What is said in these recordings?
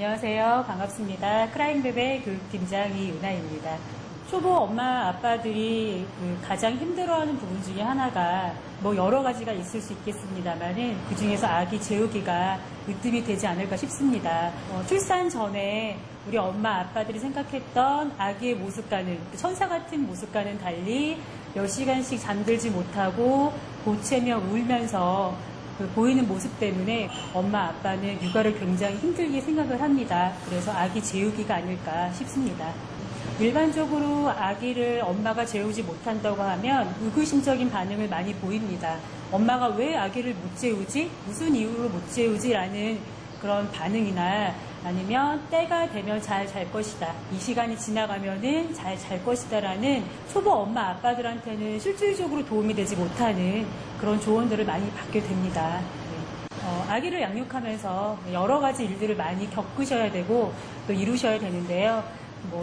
안녕하세요. 반갑습니다. 크라잉베베 교육팀장 이은하입니다. 초보 엄마 아빠들이 가장 힘들어하는 부분 중에 하나가 여러 가지가 있을 수 있겠습니다만은 그 중에서 아기 재우기가 으뜸이 되지 않을까 싶습니다. 출산 전에 우리 엄마 아빠들이 생각했던 아기의 모습과는 천사 같은 모습과는 달리 몇 시간씩 잠들지 못하고 보채며 울면서 보이는 모습 때문에 엄마 아빠는 육아를 굉장히 힘들게 생각을 합니다. 그래서 아기 재우기가 아닐까 싶습니다. 일반적으로 아기를 엄마가 재우지 못한다고 하면 의구심적인 반응을 많이 보입니다. 엄마가 왜 아기를 못 재우지? 무슨 이유로 못 재우지? 라는 그런 반응이나 아니면 때가 되면 잘 잘 것이다. 이 시간이 지나가면은 잘 잘 것이다 라는 초보 엄마 아빠들한테는 실질적으로 도움이 되지 못하는 그런 조언들을 많이 받게 됩니다. 아기를 양육하면서 여러 가지 일들을 많이 겪으셔야 되고 또 이루셔야 되는데요.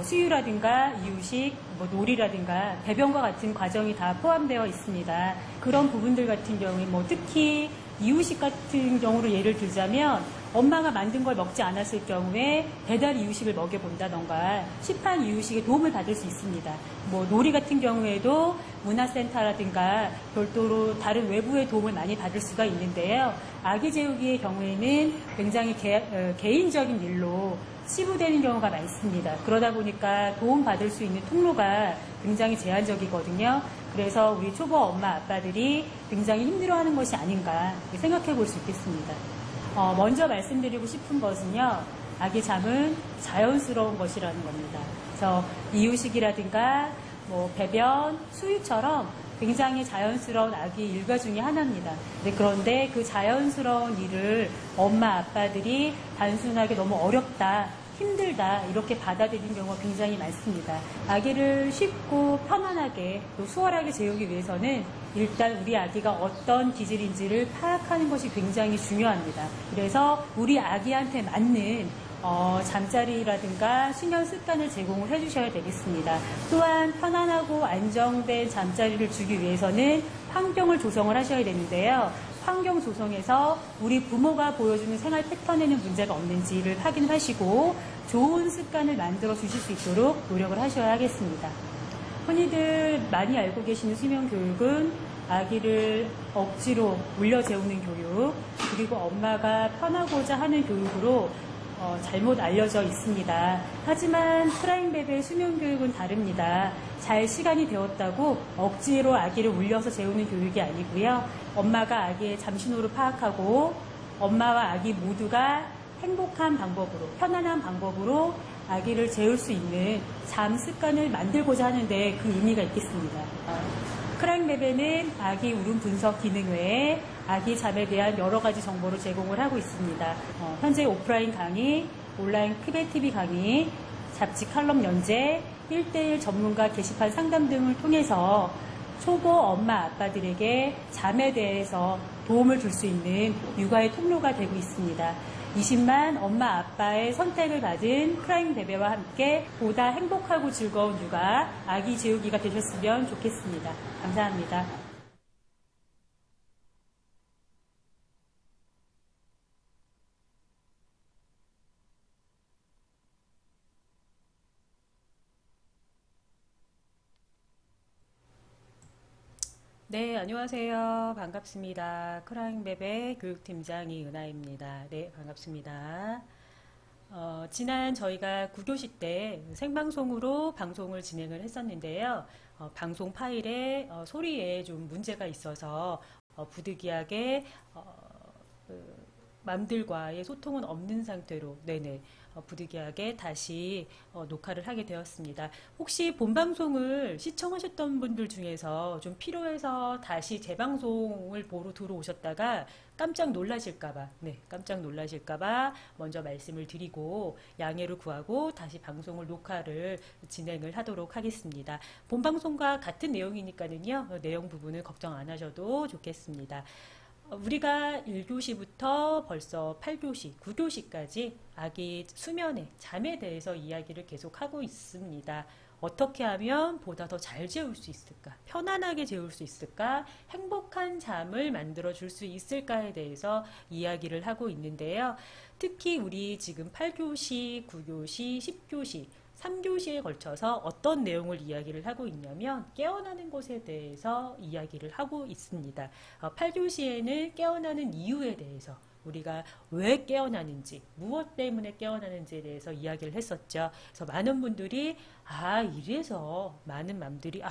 수유라든가 이유식, 놀이라든가 배변과 같은 과정이 다 포함되어 있습니다. 그런 부분들 같은 경우에 특히 이유식 같은 경우로 예를 들자면 엄마가 만든 걸 먹지 않았을 경우에 배달 이유식을 먹여본다던가 시판 이유식에 도움을 받을 수 있습니다. 놀이 같은 경우에도 문화센터라든가 별도로 다른 외부의 도움을 많이 받을 수가 있는데요. 아기 재우기의 경우에는 굉장히 개인적인 일로 치부되는 경우가 많습니다. 그러다 보니까 도움받을 수 있는 통로가 굉장히 제한적이거든요. 그래서 우리 초보 엄마 아빠들이 굉장히 힘들어하는 것이 아닌가 생각해 볼 수 있겠습니다. 먼저 말씀드리고 싶은 것은요. 아기 잠은 자연스러운 것이라는 겁니다. 그래서 이유식이라든가 배변, 수유처럼 굉장히 자연스러운 아기 일과 중에 하나입니다. 그런데 그 자연스러운 일을 엄마 아빠들이 단순하게 너무 어렵다, 힘들다 이렇게 받아들이는 경우가 굉장히 많습니다. 아기를 쉽고 편안하게 또 수월하게 재우기 위해서는 일단 우리 아기가 어떤 기질인지를 파악하는 것이 굉장히 중요합니다. 그래서 우리 아기한테 맞는 잠자리라든가 수면 습관을 제공을 해주셔야 되겠습니다. 또한 편안하고 안정된 잠자리를 주기 위해서는 환경을 조성을 하셔야 되는데요. 환경 조성에서 우리 부모가 보여주는 생활 패턴에는 문제가 없는지를 확인하시고 좋은 습관을 만들어 주실 수 있도록 노력을 하셔야 하겠습니다. 흔히들 많이 알고 계시는 수면 교육은 아기를 억지로 울려 재우는 교육, 그리고 엄마가 편하고자 하는 교육으로 잘못 알려져 있습니다. 하지만 크라잉베베의 수면 교육은 다릅니다. 잘 시간이 되었다고 억지로 아기를 울려서 재우는 교육이 아니고요. 엄마가 아기의 잠신호를 파악하고 엄마와 아기 모두가 행복한 방법으로, 편안한 방법으로 아기를 재울 수 있는 잠 습관을 만들고자 하는데 그 의미가 있겠습니다. 크라잉베베는 아기 울음 분석 기능 외에 아기 잠에 대한 여러 가지 정보를 제공을 하고 있습니다. 현재 오프라인 강의, 온라인 크베 TV 강의, 잡지 칼럼 연재, 1:1 전문가 게시판 상담 등을 통해서 초보 엄마 아빠들에게 잠에 대해서 도움을 줄 수 있는 육아의 통로가 되고 있습니다. 20만 엄마 아빠의 선택을 받은 크라잉베베와 함께 보다 행복하고 즐거운 육아, 아기 재우기가 되셨으면 좋겠습니다. 감사합니다. 네, 안녕하세요. 반갑습니다. 크라잉베베 교육팀장 이은하입니다. 네, 반갑습니다. 지난 저희가 9교시 때 생방송으로 방송을 진행을 했었는데요. 방송 파일에 소리에 좀 문제가 있어서 부득이하게 맘들과의 소통은 없는 상태로 부득이하게 다시 녹화를 하게 되었습니다. 혹시 본방송을 시청하셨던 분들 중에서 좀 필요해서 다시 재방송을 보러 들어오셨다가 깜짝 놀라실까봐 먼저 말씀을 드리고 양해를 구하고 다시 방송을 녹화를 진행을 하도록 하겠습니다. 본방송과 같은 내용이니까는요, 내용 부분은 걱정 안 하셔도 좋겠습니다. 우리가 1교시부터 벌써 8교시, 9교시까지 아기 수면에, 잠에 대해서 이야기를 계속하고 있습니다. 어떻게 하면 보다 더 잘 재울 수 있을까? 편안하게 재울 수 있을까? 행복한 잠을 만들어 줄 수 있을까에 대해서 이야기를 하고 있는데요. 특히 우리 지금 8교시, 9교시, 10교시, 3교시에 걸쳐서 어떤 내용을 이야기를 하고 있냐면 깨어나는 것에 대해서 이야기를 하고 있습니다. 8교시에는 깨어나는 이유에 대해서 우리가 왜 깨어나는지, 무엇 때문에 깨어나는지에 대해서 이야기를 했었죠. 그래서 많은 분들이 이래서 많은 맘들이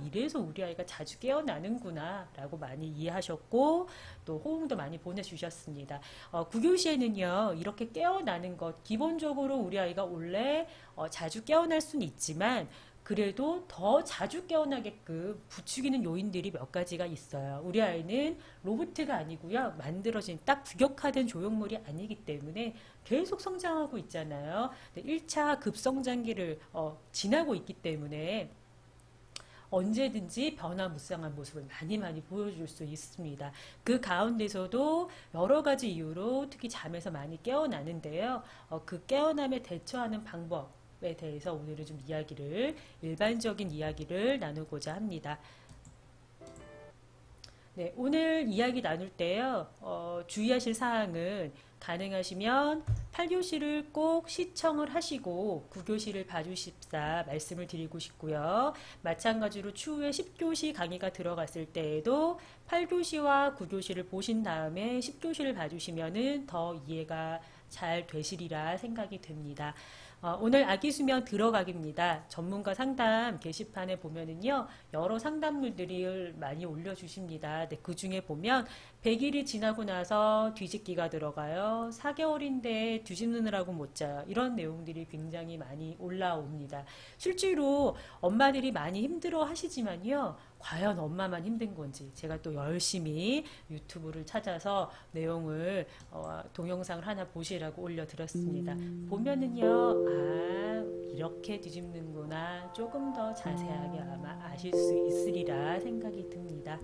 이래서 우리 아이가 자주 깨어나는구나 라고 많이 이해하셨고 또 호응도 많이 보내주셨습니다. 9교시에는요 이렇게 깨어나는 것 기본적으로 우리 아이가 원래 자주 깨어날 수는 있지만 그래도 더 자주 깨어나게끔 부추기는 요인들이 몇 가지가 있어요. 우리 아이는 로봇가 아니고요. 만들어진 딱 규격화된 조형물이 아니기 때문에 계속 성장하고 있잖아요. 1차 급성장기를 지나고 있기 때문에 언제든지 변화무쌍한 모습을 많이 보여줄 수 있습니다. 그 가운데서도 여러 가지 이유로 특히 잠에서 많이 깨어나는데요. 그 깨어남에 대처하는 방법 에 대해서 오늘은 좀 일반적인 이야기를 나누고자 합니다. 네, 오늘 이야기 나눌 때요, 주의하실 사항은 가능하시면 8교시를 꼭 시청을 하시고 9교시를 봐주십사 말씀을 드리고 싶고요. 마찬가지로 추후에 10교시 강의가 들어갔을 때에도 8교시와 9교시를 보신 다음에 10교시를 봐주시면은 더 이해가 잘 되시리라 생각이 됩니다. 오늘 아기수면 들어가기입니다. 전문가 상담 게시판에 보면은요, 여러 상담물들을 많이 올려주십니다. 네, 그 중에 보면 100일이 지나고 나서 뒤집기가 들어가요. 4개월인데 뒤집느라고 못 자요. 이런 내용들이 굉장히 많이 올라옵니다. 실제로 엄마들이 많이 힘들어 하시지만요, 과연 엄마만 힘든 건지 제가 또 열심히 유튜브를 찾아서 내용을 동영상을 하나 보시라고 올려드렸습니다. 보면은요, 이렇게 뒤집는구나 조금 더 자세하게 아마 아실 수 있으리라 생각이 듭니다.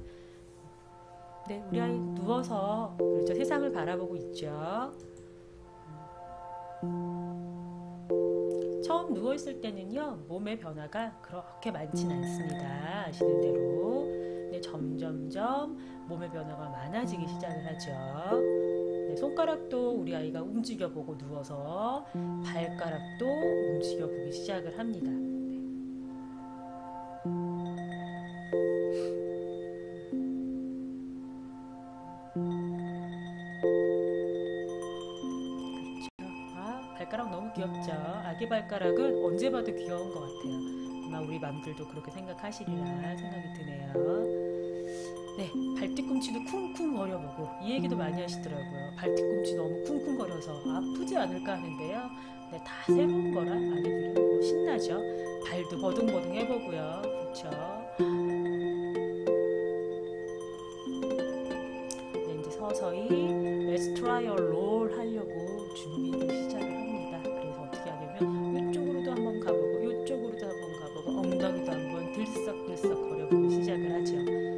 네, 우리 아이 누워서 그렇죠, 세상을 바라보고 있죠. 처음 누워있을 때는요, 몸의 변화가 그렇게 많진 않습니다. 아시는 대로. 네, 점점점 몸의 변화가 많아지기 시작을 하죠. 네, 손가락도 우리 아이가 움직여보고 누워서 발가락도 움직여보기 시작을 합니다. 발가락 너무 귀엽죠? 아기 발가락은 언제 봐도 귀여운 것 같아요. 아마 우리 맘들도 그렇게 생각하시리라 생각이 드네요. 네, 발뒤꿈치도 쿵쿵 거려보고 이 얘기도 많이 하시더라고요. 발뒤꿈치 너무 쿵쿵거려서 아프지 않을까 하는데요. 네, 다 새로운 거라 아기들은 신나죠? 발도 버둥버둥 해보고요. 그렇죠? 네, 이제 서서히 Let's try a roll 하려고 준비를 시작을 합니다. 그래서 어떻게 하냐면 이쪽으로도 한번 가보고 이쪽으로도 한번 가보고 엉덩이도 한번 들썩들썩 거려보기 시작을 하죠. 네,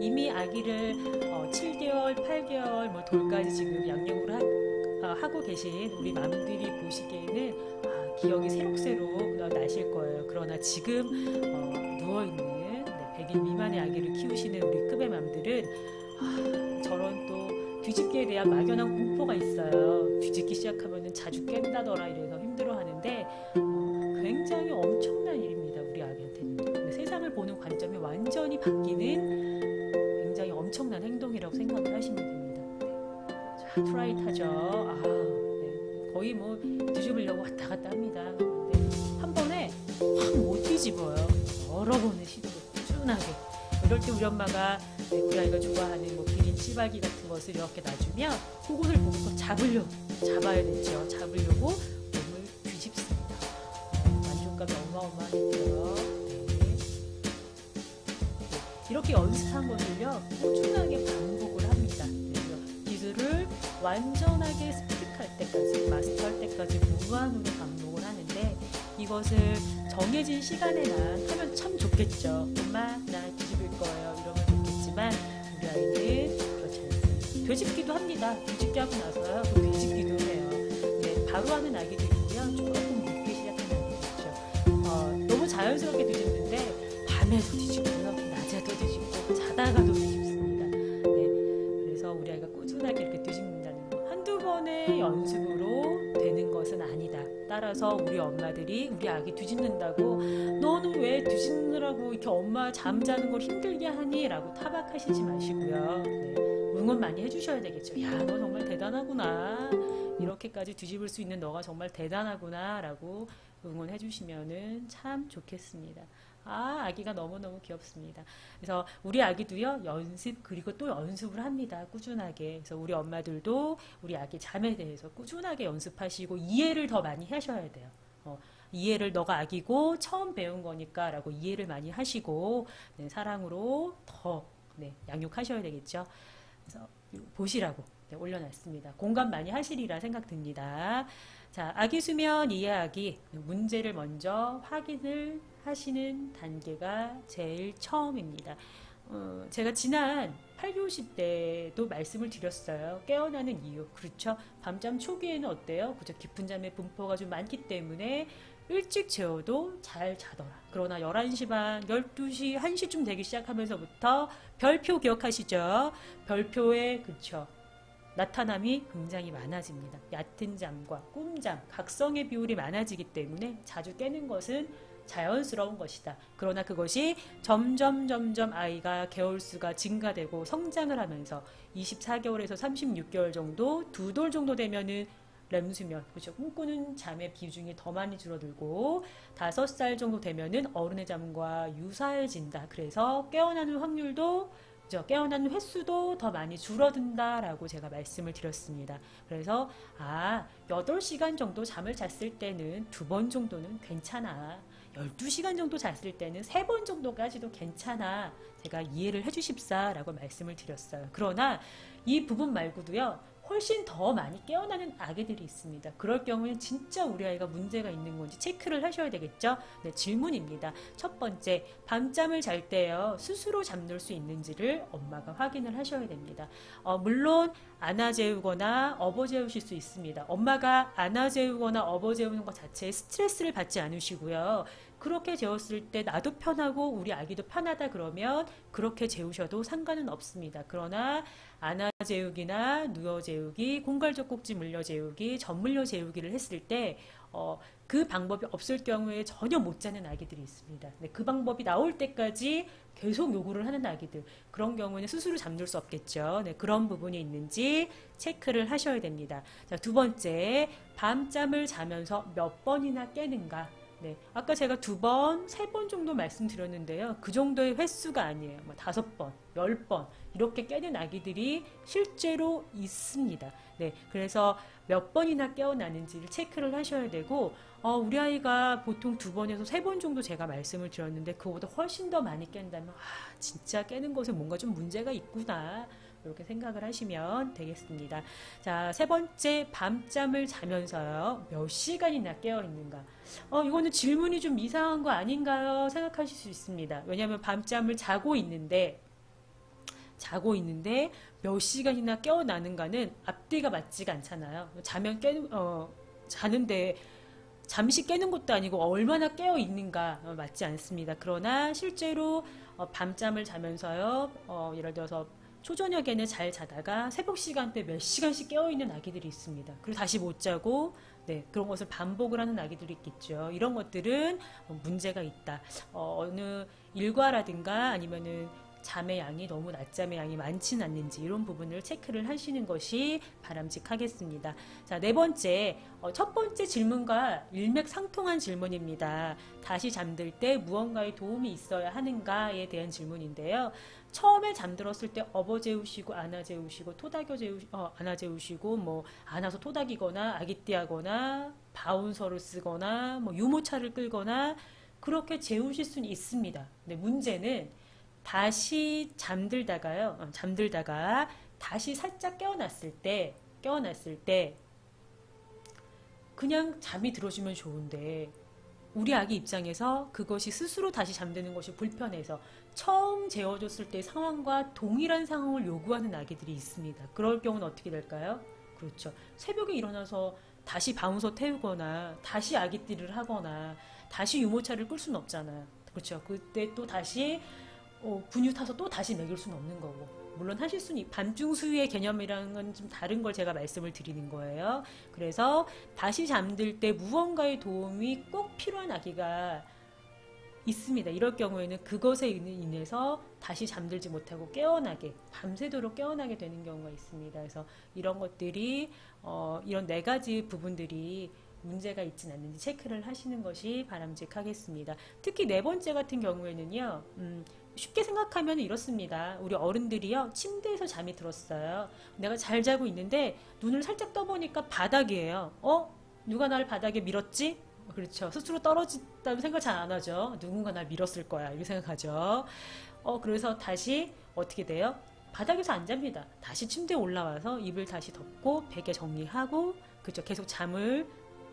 이미 아기를 7개월, 8개월 뭐 돌까지 지금 양육을 하고 계신 우리 맘들이 보시기에는 기억이 새록새록 나실 거예요. 그러나 지금 누워있는 100일 미만의 아기를 키우시는 우리 급의 맘들은 저런 또 뒤집기에 대한 막연한 공포가 있어요. 뒤집기 시작하면 자주 깬다더라 이래서 힘들어하는데 굉장히 엄청난 일입니다. 우리 아기한테는. 세상을 보는 관점이 완전히 바뀌는 굉장히 엄청난 행동이라고 생각을 하시면 됩니다. 자, 트라이트 하죠. 네. 거의 뭐 뒤집으려고 왔다 갔다 합니다. 네. 한 번에 확 못 뒤집어요. 여러 번의 시도를 꾸준하게. 이럴 때 우리 엄마가 우리 아이가 좋아하는 뭐 기린 치발기 같은 것을 이렇게 놔주면 그것을 보고서 잡아야 되죠. 잡으려고 몸을 뒤집습니다. 만족감이 어마어마하겠죠. 네. 이렇게 연습한 것을요, 꾸준하게 반복을 합니다. 그래서 기술을 완전하게 습득할 때까지, 마스터할 때까지 무한으로 반복을 하는데, 이것을 정해진 시간에만 하면 참 좋겠죠. 엄마, 나 뒤집을 거예요. 이러면 좋겠지만 우리 아이는 그렇지 않습니다. 되짚기도 합니다. 뒤집기 하고 나서요, 또 뒤집기도 해요. 네, 바로 하는 아기도 있고요. 조금 늦게 시작하는 아기도 있죠. 너무 자연스럽게 뒤집는데 밤에도 뒤집고요, 낮에도 뒤집고 자다가도 뒤집습니다. 네, 그래서 우리 아이가 꾸준하게 이렇게 뒤집는다는 거, 한두 번의 연습으로 되는 것은 아니다. 따라서 우리 엄마들이 우리 아기 뒤집는다고 너는 왜 뒤집느라고 이렇게 엄마 잠자는 걸 힘들게 하니? 라고 타박하시지 마시고요. 네, 응원 많이 해주셔야 되겠죠. 야, 너 정말 대단하구나. 이렇게까지 뒤집을 수 있는 너가 정말 대단하구나 라고 응원해 주시면은 참 좋겠습니다. 아기가 너무너무 귀엽습니다. 그래서 우리 아기도요, 연습 그리고 또 연습을 합니다. 꾸준하게. 그래서 우리 엄마들도 우리 아기 잠에 대해서 꾸준하게 연습하시고 이해를 더 많이 하셔야 돼요. 이해를 너가 아기고 처음 배운 거니까 라고 이해를 많이 하시고, 네, 사랑으로 더, 네, 양육하셔야 되겠죠. 그래서 보시라고, 네, 올려놨습니다. 공감 많이 하시리라 생각됩니다. 자, 아기 수면 이해하기, 문제를 먼저 확인을 하시는 단계가 제일 처음입니다. 제가 지난 8교시 때도 말씀을 드렸어요. 깨어나는 이유. 그렇죠. 밤잠 초기에는 어때요? 그죠. 깊은 잠의 분포가 좀 많기 때문에 일찍 재워도 잘 자더라. 그러나 11시 반, 12시, 1시쯤 되기 시작하면서부터 별표 기억하시죠? 별표에, 그쵸, 나타남이 굉장히 많아집니다. 얕은 잠과 꿈잠, 각성의 비율이 많아지기 때문에 자주 깨는 것은 자연스러운 것이다. 그러나 그것이 점점 아이가 개월수가 증가되고 성장을 하면서 24개월에서 36개월 정도, 2돌 정도 되면은 렘수면, 그렇죠. 꿈꾸는 잠의 비중이 더 많이 줄어들고 5살 정도 되면은 어른의 잠과 유사해진다. 그래서 깨어나는 확률도, 그렇죠, 깨어나는 횟수도 더 많이 줄어든다라고 제가 말씀을 드렸습니다. 그래서 8시간 정도 잠을 잤을 때는 2번 정도는 괜찮아. 12시간 정도 잤을 때는 3번 정도까지도 괜찮아. 제가 이해를 해주십사라고 말씀을 드렸어요. 그러나 이 부분 말고도요, 훨씬 더 많이 깨어나는 아기들이 있습니다. 그럴 경우엔 진짜 우리 아이가 문제가 있는 건지 체크를 하셔야 되겠죠? 네, 질문입니다. 첫 번째, 밤잠을 잘 때요, 스스로 잠들 수 있는지를 엄마가 확인을 하셔야 됩니다. 물론 안아 재우거나 업어 재우실 수 있습니다. 엄마가 안아 재우거나 업어 재우는 것 자체에 스트레스를 받지 않으시고요. 그렇게 재웠을 때 나도 편하고 우리 아기도 편하다 그러면 그렇게 재우셔도 상관은 없습니다. 그러나 안아 재우기나 누워 재우기, 공갈젖꼭지 물려 재우기, 젖 물려 재우기를 했을 때 그 방법이 없을 경우에 전혀 못 자는 아기들이 있습니다. 네, 그 방법이 나올 때까지 계속 요구를 하는 아기들, 그런 경우는 스스로 잠들 수 없겠죠. 네, 그런 부분이 있는지 체크를 하셔야 됩니다. 자, 두 번째, 밤잠을 자면서 몇 번이나 깨는가. 네, 아까 제가 2번, 3번 정도 말씀드렸는데요. 그 정도의 횟수가 아니에요. 5번, 10번 이렇게 깨는 아기들이 실제로 있습니다. 네, 그래서 몇 번이나 깨어나는지를 체크를 하셔야 되고, 우리 아이가 보통 2번에서 3번 정도 제가 말씀을 드렸는데 그거보다 훨씬 더 많이 깬다면 진짜 깨는 것에 뭔가 좀 문제가 있구나, 이렇게 생각을 하시면 되겠습니다. 자, 세 번째, 밤잠을 자면서요, 몇 시간이나 깨어 있는가. 이거는 질문이 좀 이상한 거 아닌가요? 생각하실 수 있습니다. 왜냐하면 밤잠을 자고 있는데 몇 시간이나 깨어나는가는 앞뒤가 맞지가 않잖아요. 자는데 잠시 깨는 것도 아니고 얼마나 깨어 있는가 맞지 않습니다. 그러나 실제로 밤잠을 자면서요, 예를 들어서 초저녁에는 잘 자다가 새벽 시간대 몇 시간씩 깨어있는 아기들이 있습니다. 그리고 다시 못 자고, 네, 그런 것을 반복을 하는 아기들이 있겠죠. 이런 것들은 문제가 있다. 어느 일과라든가 아니면은 잠의 양이 너무 낮잠의 양이 많지는 않는지, 이런 부분을 체크를 하시는 것이 바람직하겠습니다. 자, 네 번째, 첫 번째 질문과 일맥상통한 질문입니다. 다시 잠들 때 무언가의 도움이 있어야 하는가에 대한 질문인데요. 처음에 잠들었을 때 업어 재우시고 안아 재우시고 안아 재우시고 뭐 안아서 토닥이거나 아기띠하거나 바운서를 쓰거나 뭐 유모차를 끌거나 그렇게 재우실 수는 있습니다. 근데 문제는 다시 잠들다가 다시 살짝 깨어났을 때 그냥 잠이 들어주면 좋은데, 우리 아기 입장에서 그것이 스스로 다시 잠드는 것이 불편해서 처음 재워줬을 때 상황과 동일한 상황을 요구하는 아기들이 있습니다. 그럴 경우는 어떻게 될까요? 그렇죠. 새벽에 일어나서 다시 바운서 태우거나 다시 아기띠를 하거나 다시 유모차를 끌 수는 없잖아요. 그렇죠. 그때 또 다시 분유 타서 또 다시 먹일 수는 없는 거고. 물론 하실 수는 밤중 수유의 개념이라는 건 좀 다른 걸 제가 말씀을 드리는 거예요. 그래서 다시 잠들 때 무언가의 도움이 꼭 필요한 아기가 있습니다. 이럴 경우에는 그것에 인해서 다시 잠들지 못하고 깨어나게, 밤새도록 깨어나게 되는 경우가 있습니다. 그래서 이런 것들이 이런 네 가지 부분들이 문제가 있진 않는지 체크를 하시는 것이 바람직하겠습니다. 특히 네 번째 같은 경우에는요, 쉽게 생각하면 이렇습니다. 우리 어른들이요, 침대에서 잠이 들었어요. 내가 잘 자고 있는데 눈을 살짝 떠보니까 바닥이에요. 누가 날 바닥에 밀었지? 그렇죠. 스스로 떨어졌다는 생각 잘 안 하죠. 누군가 날 밀었을 거야. 이렇게 생각하죠. 그래서 다시 어떻게 돼요? 바닥에서 안 잡니다. 다시 침대에 올라와서 이불 다시 덮고 베개 정리하고, 그렇죠. 계속 잠을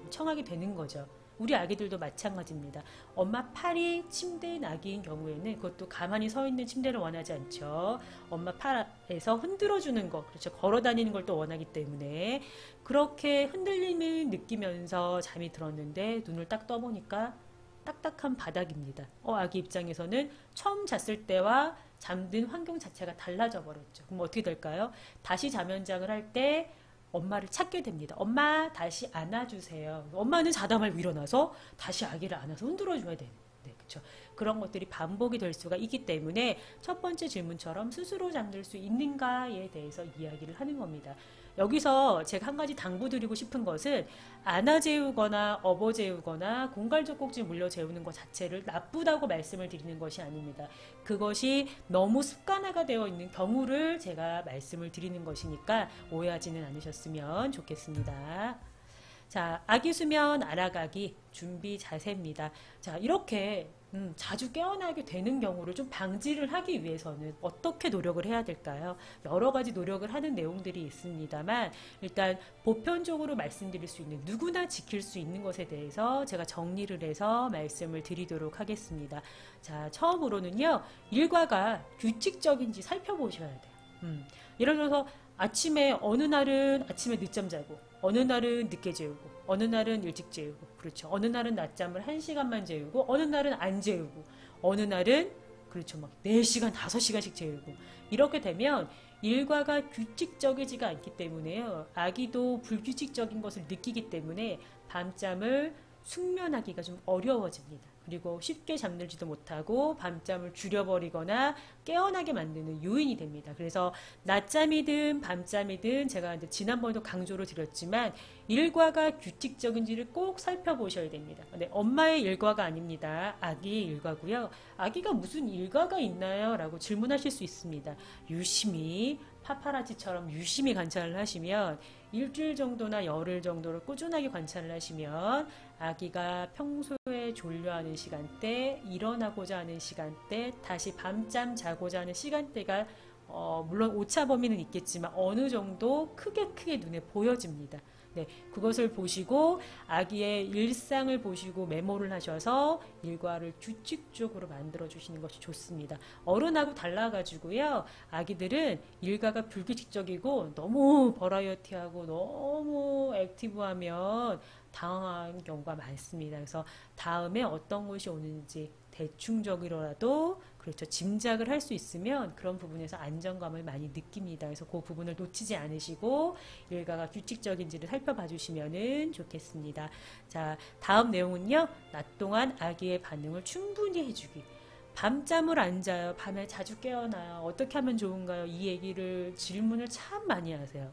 청하게 되는 거죠. 우리 아기들도 마찬가지입니다. 엄마 팔이 침대인 아기인 경우에는 그것도 가만히 서 있는 침대를 원하지 않죠. 엄마 팔에서 흔들어주는 거, 그렇죠. 걸어 다니는 걸 또 원하기 때문에 그렇게 흔들림을 느끼면서 잠이 들었는데 눈을 딱 떠보니까 딱딱한 바닥입니다. 아기 입장에서는 처음 잤을 때와 잠든 환경 자체가 달라져 버렸죠. 그럼 어떻게 될까요? 다시 잠연장을 할 때 엄마를 찾게 됩니다. 엄마 다시 안아주세요. 엄마는 자다 말고 일어나서 다시 아기를 안아서 흔들어줘야 돼요. 네, 그렇죠. 그런 것들이 반복이 될 수가 있기 때문에 첫 번째 질문처럼 스스로 잠들 수 있는가에 대해서 이야기를 하는 겁니다. 여기서 제가 한 가지 당부드리고 싶은 것은 안아 재우거나 업어 재우거나 공갈젖꼭지 물려 재우는 것 자체를 나쁘다고 말씀을 드리는 것이 아닙니다. 그것이 너무 습관화가 되어 있는 경우를 제가 말씀을 드리는 것이니까 오해하지는 않으셨으면 좋겠습니다. 자, 아기 수면 알아가기 준비 자세입니다. 자, 이렇게 자주 깨어나게 되는 경우를 좀 방지를 하기 위해서는 어떻게 노력을 해야 될까요? 여러 가지 노력을 하는 내용들이 있습니다만 일단 보편적으로 말씀드릴 수 있는, 누구나 지킬 수 있는 것에 대해서 제가 정리를 해서 말씀을 드리도록 하겠습니다. 자, 처음으로는요, 일과가 규칙적인지 살펴보셔야 돼요. 예를 들어서 아침에 어느 날은 아침에 늦잠 자고, 어느 날은 늦게 재우고, 어느 날은 일찍 재우고, 그렇죠. 어느 날은 낮잠을 1시간만 재우고, 어느 날은 안 재우고, 어느 날은 그렇죠. 막 4시간, 5시간씩 재우고. 이렇게 되면 일과가 규칙적이지가 않기 때문에요. 아기도 불규칙적인 것을 느끼기 때문에 밤잠을 숙면하기가 좀 어려워집니다. 그리고 쉽게 잠들지도 못하고 밤잠을 줄여버리거나 깨어나게 만드는 요인이 됩니다. 그래서 낮잠이든 밤잠이든 제가 지난번에도 강조를 드렸지만 일과가 규칙적인지를 꼭 살펴보셔야 됩니다. 근데 엄마의 일과가 아닙니다. 아기의 일과고요. 아기가 무슨 일과가 있나요? 라고 질문하실 수 있습니다. 유심히 파파라치처럼 유심히 관찰을 하시면 일주일 정도나 열흘 정도를 꾸준하게 관찰을 하시면 아기가 평소에 졸려하는 시간대, 일어나고자 하는 시간대, 다시 밤잠 자고자 하는 시간대가 물론 오차 범위는 있겠지만 어느 정도 크게 눈에 보여집니다. 네, 그것을 보시고 아기의 일상을 보시고 메모를 하셔서 일과를 규칙적으로 만들어 주시는 것이 좋습니다. 어른하고 달라가지고요, 아기들은 일과가 불규칙적이고 너무 버라이어티하고 너무 액티브하면 당황한 경우가 많습니다. 그래서 다음에 어떤 것이 오는지 대충적으로라도 그렇죠, 짐작을 할 수 있으면 그런 부분에서 안정감을 많이 느낍니다. 그래서 그 부분을 놓치지 않으시고 일과가 규칙적인지를 살펴봐 주시면 좋겠습니다. 자, 다음 내용은요, 낮 동안 아기의 반응을 충분히 해주기. 밤잠을 안 자요. 밤에 자주 깨어나요. 어떻게 하면 좋은가요? 이 얘기를 질문을 참 많이 하세요.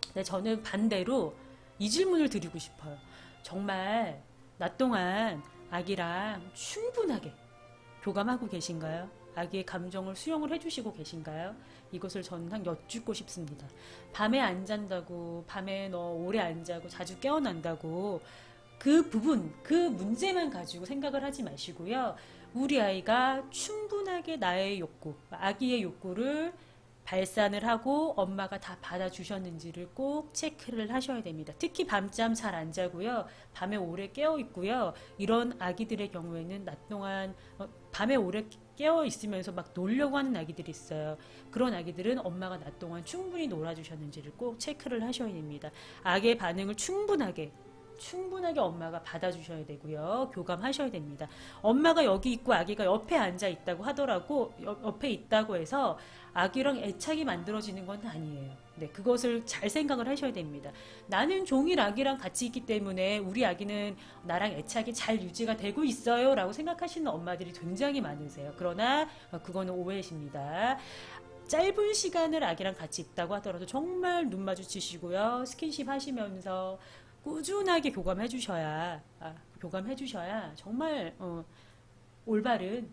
근데 저는 반대로 이 질문을 드리고 싶어요. 정말 낮 동안 아기랑 충분하게 교감하고 계신가요? 아기의 감정을 수용을 해주시고 계신가요? 이것을 저는 항상 여쭙고 싶습니다. 밤에 안 잔다고, 밤에 너 오래 안 자고 자주 깨어난다고 그 부분, 그 문제만 가지고 생각을 하지 마시고요. 우리 아이가 충분하게 나의 욕구, 아기의 욕구를 발산을 하고 엄마가 다 받아주셨는지를 꼭 체크를 하셔야 됩니다. 특히 밤잠 잘 안 자고요. 밤에 오래 깨어 있고요. 이런 아기들의 경우에는 낮 동안 밤에 오래 깨어 있으면서 막 놀려고 하는 아기들이 있어요. 그런 아기들은 엄마가 낮 동안 충분히 놀아주셨는지를 꼭 체크를 하셔야 됩니다. 아기의 반응을 충분하게 충분하게 엄마가 받아주셔야 되고요. 교감하셔야 됩니다. 엄마가 여기 있고 아기가 옆에 앉아 있다고 하더라고, 옆에 있다고 해서 아기랑 애착이 만들어지는 건 아니에요. 네, 그것을 잘 생각을 하셔야 됩니다. 나는 종일 아기랑 같이 있기 때문에 우리 아기는 나랑 애착이 잘 유지가 되고 있어요 라고 생각하시는 엄마들이 굉장히 많으세요. 그러나 그거는 오해이십니다. 짧은 시간을 아기랑 같이 있다고 하더라도 정말 눈 마주치시고요. 스킨십 하시면서 꾸준하게 교감해 주셔야 정말 올바른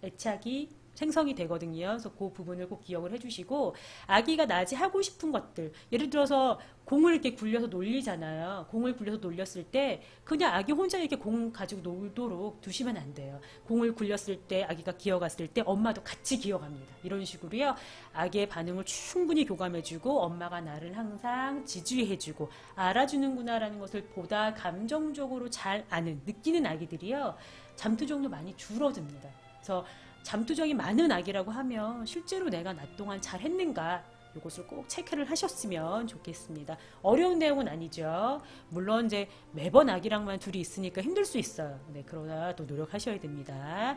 애착이 생성이 되거든요. 그래서 그 부분을 꼭 기억을 해주시고, 아기가 낮에 하고 싶은 것들, 예를 들어서 공을 이렇게 굴려서 놀리잖아요. 공을 굴려서 놀렸을 때 그냥 아기 혼자 이렇게 공 가지고 놀도록 두시면 안 돼요. 공을 굴렸을 때 아기가 기어갔을 때 엄마도 같이 기어갑니다. 이런 식으로요. 아기의 반응을 충분히 교감해주고 엄마가 나를 항상 지지해주고 알아주는구나라는 것을 보다 감정적으로 잘 아는, 느끼는 아기들이요. 잠투정도 많이 줄어듭니다. 그래서 잠투정이 많은 아기라고 하면 실제로 내가 낮 동안 잘 했는가, 이것을 꼭 체크를 하셨으면 좋겠습니다. 어려운 내용은 아니죠. 물론 이제 매번 아기랑만 둘이 있으니까 힘들 수 있어요. 네, 그러나 또 노력하셔야 됩니다.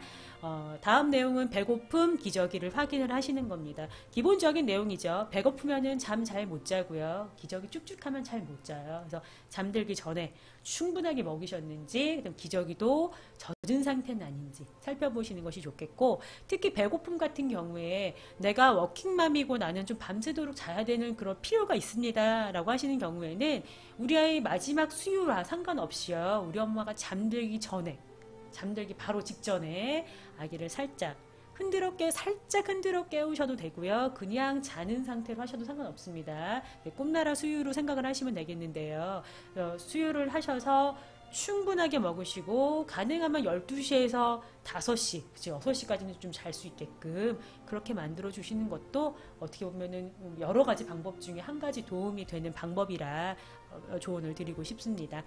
다음 내용은 배고픔 기저귀를 확인을 하시는 겁니다. 기본적인 내용이죠. 배고프면은 잠 잘 못 자고요. 기저귀 쭉쭉하면 잘 못 자요. 그래서 잠들기 전에 충분하게 먹이셨는지, 그다음 기저귀도 젖은 상태는 아닌지 살펴보시는 것이 좋겠고, 특히 배고픔 같은 경우에 내가 워킹맘이고 나는 좀 밤새도록 자야 되는 그런 필요가 있습니다 라고 하시는 경우에는 우리 아이 마지막 수유와 상관없이요, 우리 엄마가 잠들기 전에, 잠들기 바로 직전에 아기를 살짝 흔들어 깨우셔도 되고요. 그냥 자는 상태로 하셔도 상관없습니다. 네, 꿈나라 수유로 생각을 하시면 되겠는데요. 수유를 하셔서 충분하게 먹으시고 가능하면 12시에서 5시, 그치, 6시까지는 좀 잘 수 있게끔 그렇게 만들어 주시는 것도 어떻게 보면은 여러 가지 방법 중에 한 가지 도움이 되는 방법이라 조언을 드리고 싶습니다.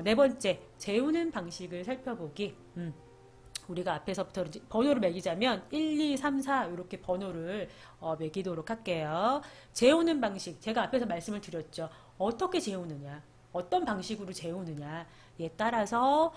네 번째, 재우는 방식을 살펴보기. 우리가 앞에서부터 번호를 매기자면 1, 2, 3, 4 이렇게 번호를 매기도록 할게요. 재우는 방식, 제가 앞에서 말씀을 드렸죠. 어떻게 재우느냐, 어떤 방식으로 재우느냐에 따라서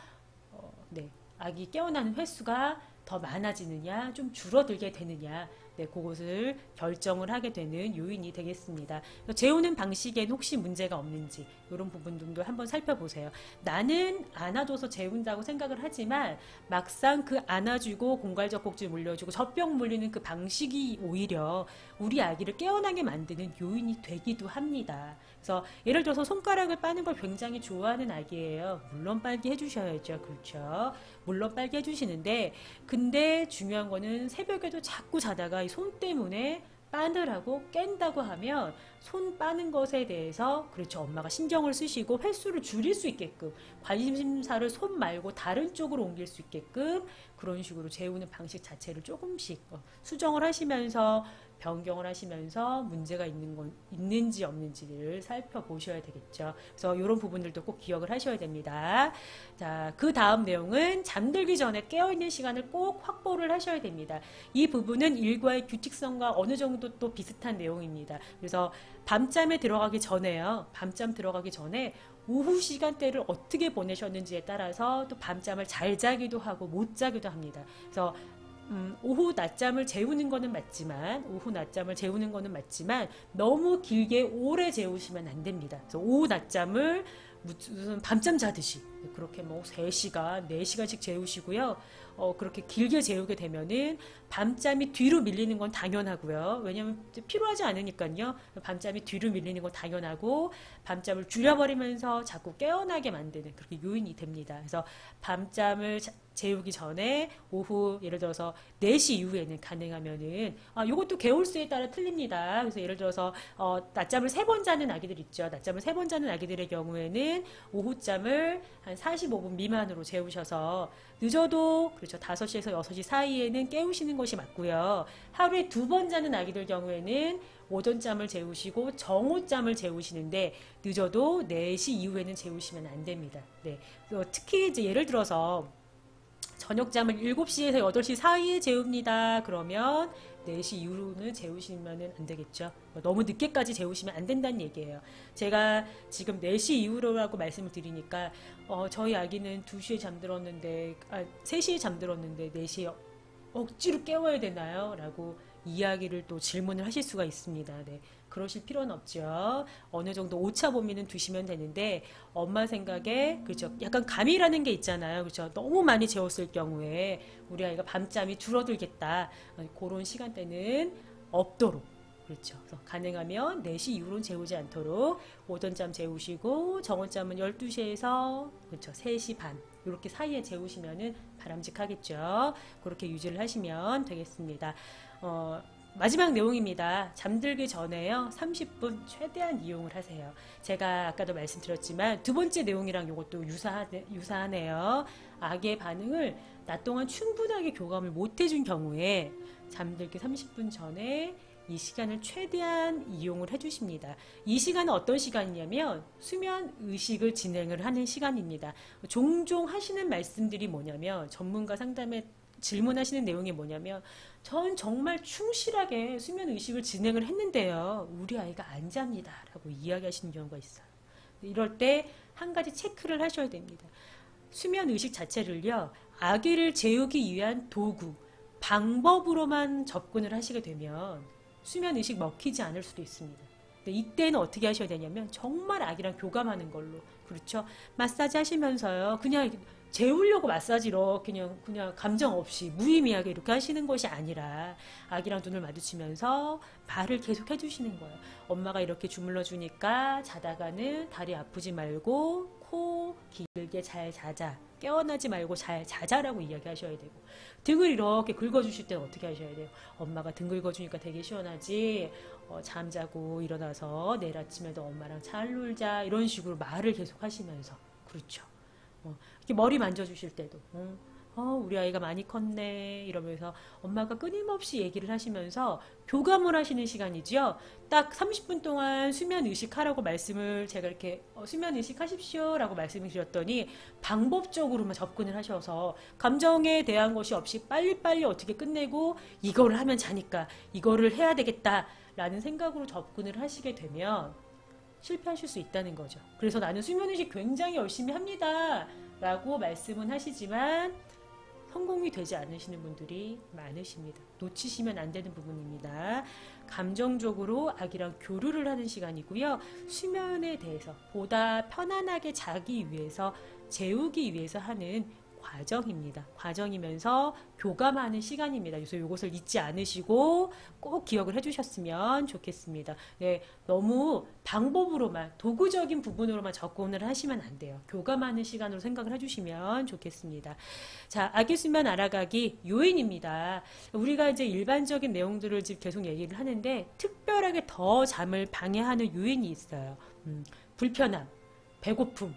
네, 아기 깨어나는 횟수가 더 많아지느냐, 좀 줄어들게 되느냐, 네, 그것을 결정을 하게 되는 요인이 되겠습니다. 재우는 방식에는 혹시 문제가 없는지 이런 부분들도 한번 살펴보세요. 나는 안아줘서 재운다고 생각을 하지만 막상 그 안아주고 공갈젖꼭지 물려주고 젖병 물리는 그 방식이 오히려 우리 아기를 깨어나게 만드는 요인이 되기도 합니다. 그래서 예를 들어서 손가락을 빠는 걸 굉장히 좋아하는 아기예요. 물론 빨게 해주셔야죠. 그렇죠. 물론 빨게 해주시는데, 근데 중요한 거는 새벽에도 자꾸 자다가 이 손 때문에 빠느라고 깬다고 하면 손 빠는 것에 대해서, 그렇죠, 엄마가 신경을 쓰시고 횟수를 줄일 수 있게끔, 관심사를 손 말고 다른 쪽으로 옮길 수 있게끔 그런 식으로 재우는 방식 자체를 조금씩 수정을 하시면서 변경을 하시면서 문제가 있는지 없는지를 살펴보셔야 되겠죠. 그래서 이런 부분들도 꼭 기억을 하셔야 됩니다. 자, 그 다음 내용은 잠들기 전에 깨어있는 시간을 꼭 확보를 하셔야 됩니다. 이 부분은 일과의 규칙성과 어느 정도 또 비슷한 내용입니다. 그래서 밤잠에 들어가기 전에요. 밤잠 들어가기 전에 오후 시간대를 어떻게 보내셨는지에 따라서 또 밤잠을 잘 자기도 하고 못 자기도 합니다. 그래서 오후 낮잠을 재우는 거는 맞지만, 너무 길게 오래 재우시면 안 됩니다. 그래서 오후 낮잠을 무슨 밤잠 자듯이 그렇게 뭐 3시간, 4시간씩 재우시고요. 그렇게 길게 재우게 되면은 밤잠이 뒤로 밀리는 건 당연하고요. 왜냐하면 필요하지 않으니까요. 밤잠이 뒤로 밀리는 건 당연하고, 밤잠을 줄여버리면서 자꾸 깨어나게 만드는 그렇게 요인이 됩니다. 그래서 밤잠을 재우기 전에 오후 예를 들어서 4시 이후에는 가능하면은, 요것도 개월수에 따라 틀립니다. 그래서 예를 들어서 낮잠을 3번 자는 아기들 있죠. 낮잠을 3번 자는 아기들의 경우에는 오후잠을 한 45분 미만으로 재우셔서 늦어도 그렇죠, 5시에서 6시 사이에는 깨우시는 것이 맞고요. 하루에 2번 자는 아기들 경우에는 오전잠을 재우시고 정오잠을 재우시는데 늦어도 4시 이후에는 재우시면 안 됩니다. 네. 특히 이제 예를 들어서 저녁잠을 7시에서 8시 사이에 재웁니다. 그러면 4시 이후로는 재우시면 안 되겠죠. 너무 늦게까지 재우시면 안 된다는 얘기예요. 제가 지금 4시 이후로라고 말씀을 드리니까 저희 아기는 2시에 잠들었는데 3시에 잠들었는데 4시에 억지로 깨워야 되나요? 라고 이야기를 또 질문을 하실 수가 있습니다. 네, 그러실 필요는 없죠. 어느 정도 오차 범위는 두시면 되는데 엄마 생각에 그렇죠. 약간 감이라는 게 있잖아요. 그렇죠. 너무 많이 재웠을 경우에 우리 아이가 밤잠이 줄어들겠다. 그런 시간대는 없도록 그렇죠. 그래서 가능하면 4시 이후로는 재우지 않도록 오전 잠 재우시고 정원 잠은 12시에서 그렇죠. 3시 반 이렇게 사이에 재우시면은 바람직하겠죠. 그렇게 유지를 하시면 되겠습니다. 마지막 내용입니다. 잠들기 전에요. 30분 최대한 이용을 하세요. 제가 아까도 말씀드렸지만 두 번째 내용이랑 이것도 유사하네요. 아기의 반응을 낮 동안 충분하게 교감을 못 해준 경우에 잠들기 30분 전에 이 시간을 최대한 이용을 해주십니다. 이 시간은 어떤 시간이냐면 수면 의식을 진행을 하는 시간입니다. 종종 하시는 말씀들이 뭐냐면 전문가 상담에 질문하시는 내용이 뭐냐면 전 정말 충실하게 수면 의식을 진행을 했는데요. 우리 아이가 안 잡니다. 라고 이야기하시는 경우가 있어요. 이럴 때 한 가지 체크를 하셔야 됩니다. 수면 의식 자체를요. 아기를 재우기 위한 도구, 방법으로만 접근을 하시게 되면 수면 의식 먹히지 않을 수도 있습니다. 근데 이때는 어떻게 하셔야 되냐면 정말 아기랑 교감하는 걸로 그렇죠. 마사지 하시면서요. 그냥 재우려고 마사지로 그냥 감정 없이 무의미하게 이렇게 하시는 것이 아니라 아기랑 눈을 마주치면서 발을 계속 해주시는 거예요. 엄마가 이렇게 주물러 주니까 자다가는 다리 아프지 말고 코 길게 잘 자자. 깨어나지 말고 잘 자자라고 이야기하셔야 되고 등을 이렇게 긁어주실 때는 어떻게 하셔야 돼요? 엄마가 등 긁어주니까 되게 시원하지. 잠자고 일어나서 내일 아침에도 엄마랑 잘 놀자 이런 식으로 말을 계속 하시면서 그렇죠. 이렇게 머리 만져주실 때도 우리 아이가 많이 컸네 이러면서 엄마가 끊임없이 얘기를 하시면서 교감을 하시는 시간이지요. 딱 30분 동안 수면 의식하라고 말씀을 제가 이렇게 수면 의식하십시오 라고 말씀을 드렸더니 방법적으로만 접근을 하셔서 감정에 대한 것이 없이 빨리빨리 어떻게 끝내고 이거를 하면 자니까 이거를 해야 되겠다 라는 생각으로 접근을 하시게 되면 실패하실 수 있다는 거죠. 그래서 나는 수면의식 굉장히 열심히 합니다 라고 말씀은 하시지만 성공이 되지 않으시는 분들이 많으십니다. 놓치시면 안 되는 부분입니다. 감정적으로 아기랑 교류를 하는 시간이고요. 수면에 대해서 보다 편안하게 자기 위해서 재우기 위해서 하는 과정입니다. 과정이면서 교감하는 시간입니다. 그래서 이것을 잊지 않으시고 꼭 기억을 해주셨으면 좋겠습니다. 네, 너무 방법으로만 도구적인 부분으로만 접근을 하시면 안 돼요. 교감하는 시간으로 생각을 해주시면 좋겠습니다. 자, 아기 수면 알아가기 요인입니다. 우리가 이제 일반적인 내용들을 지금 계속 얘기를 하는데 특별하게 더 잠을 방해하는 요인이 있어요. 불편함, 배고픔,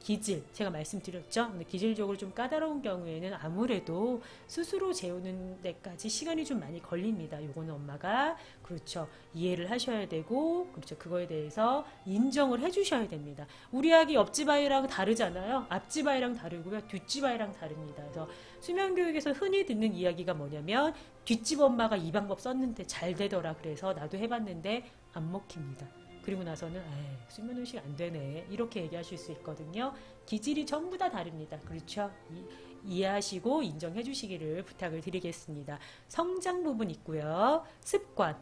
기질, 제가 말씀드렸죠. 근데 기질적으로 좀 까다로운 경우에는 아무래도 스스로 재우는 데까지 시간이 좀 많이 걸립니다. 요거는 엄마가 그렇죠. 이해를 하셔야 되고 그렇죠. 그거에 대해서 인정을 해주셔야 됩니다. 우리 아기 옆집 아이랑 다르잖아요. 앞집 아이랑 다르고요. 뒷집 아이랑 다릅니다. 그래서 수면교육에서 흔히 듣는 이야기가 뭐냐면 뒷집 엄마가 이 방법 썼는데 잘 되더라. 그래서 나도 해봤는데 안 먹힙니다. 그리고 나서는 수면의식 안 되네 이렇게 얘기하실 수 있거든요. 기질이 전부 다 다릅니다. 그렇죠? 이해하시고 인정해 주시기를 부탁을 드리겠습니다. 성장 부분 있고요. 습관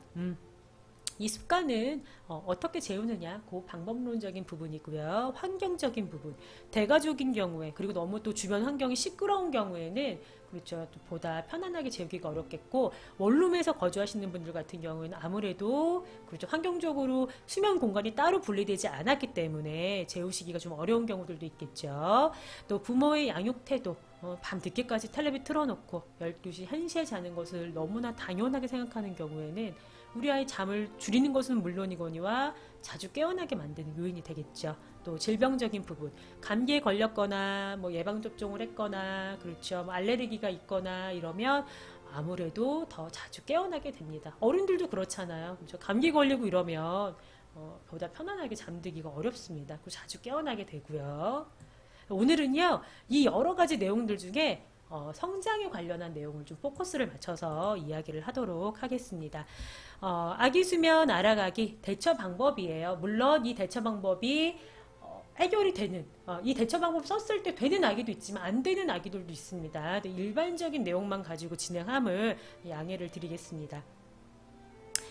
이 습관은 어떻게 재우느냐 그 방법론적인 부분이고요. 환경적인 부분 대가족인 경우에 그리고 너무 또 주변 환경이 시끄러운 경우에는 그렇죠. 또 보다 편안하게 재우기가 어렵겠고 원룸에서 거주하시는 분들 같은 경우에는 아무래도 그렇죠. 환경적으로 수면 공간이 따로 분리되지 않았기 때문에 재우시기가 좀 어려운 경우들도 있겠죠. 또 부모의 양육 태도 밤 늦게까지 텔레비 틀어놓고 12시, 1시에 자는 것을 너무나 당연하게 생각하는 경우에는 우리 아이 잠을 줄이는 것은 물론이거니와 자주 깨어나게 만드는 요인이 되겠죠. 또 질병적인 부분, 감기에 걸렸거나 뭐 예방접종을 했거나 그렇죠. 뭐 알레르기가 있거나 이러면 아무래도 더 자주 깨어나게 됩니다. 어른들도 그렇잖아요. 그렇죠? 감기 걸리고 이러면 보다 편안하게 잠들기가 어렵습니다. 그리고 자주 깨어나게 되고요. 오늘은요, 이 여러 가지 내용들 중에 성장에 관련한 내용을 좀 포커스를 맞춰서 이야기를 하도록 하겠습니다. 아기 수면 알아가기 대처 방법이에요. 물론 이 대처 방법이 해결이 되는, 이 대처 방법 썼을 때 되는 아기도 있지만 안 되는 아기들도 있습니다. 일반적인 내용만 가지고 진행함을 양해를 드리겠습니다.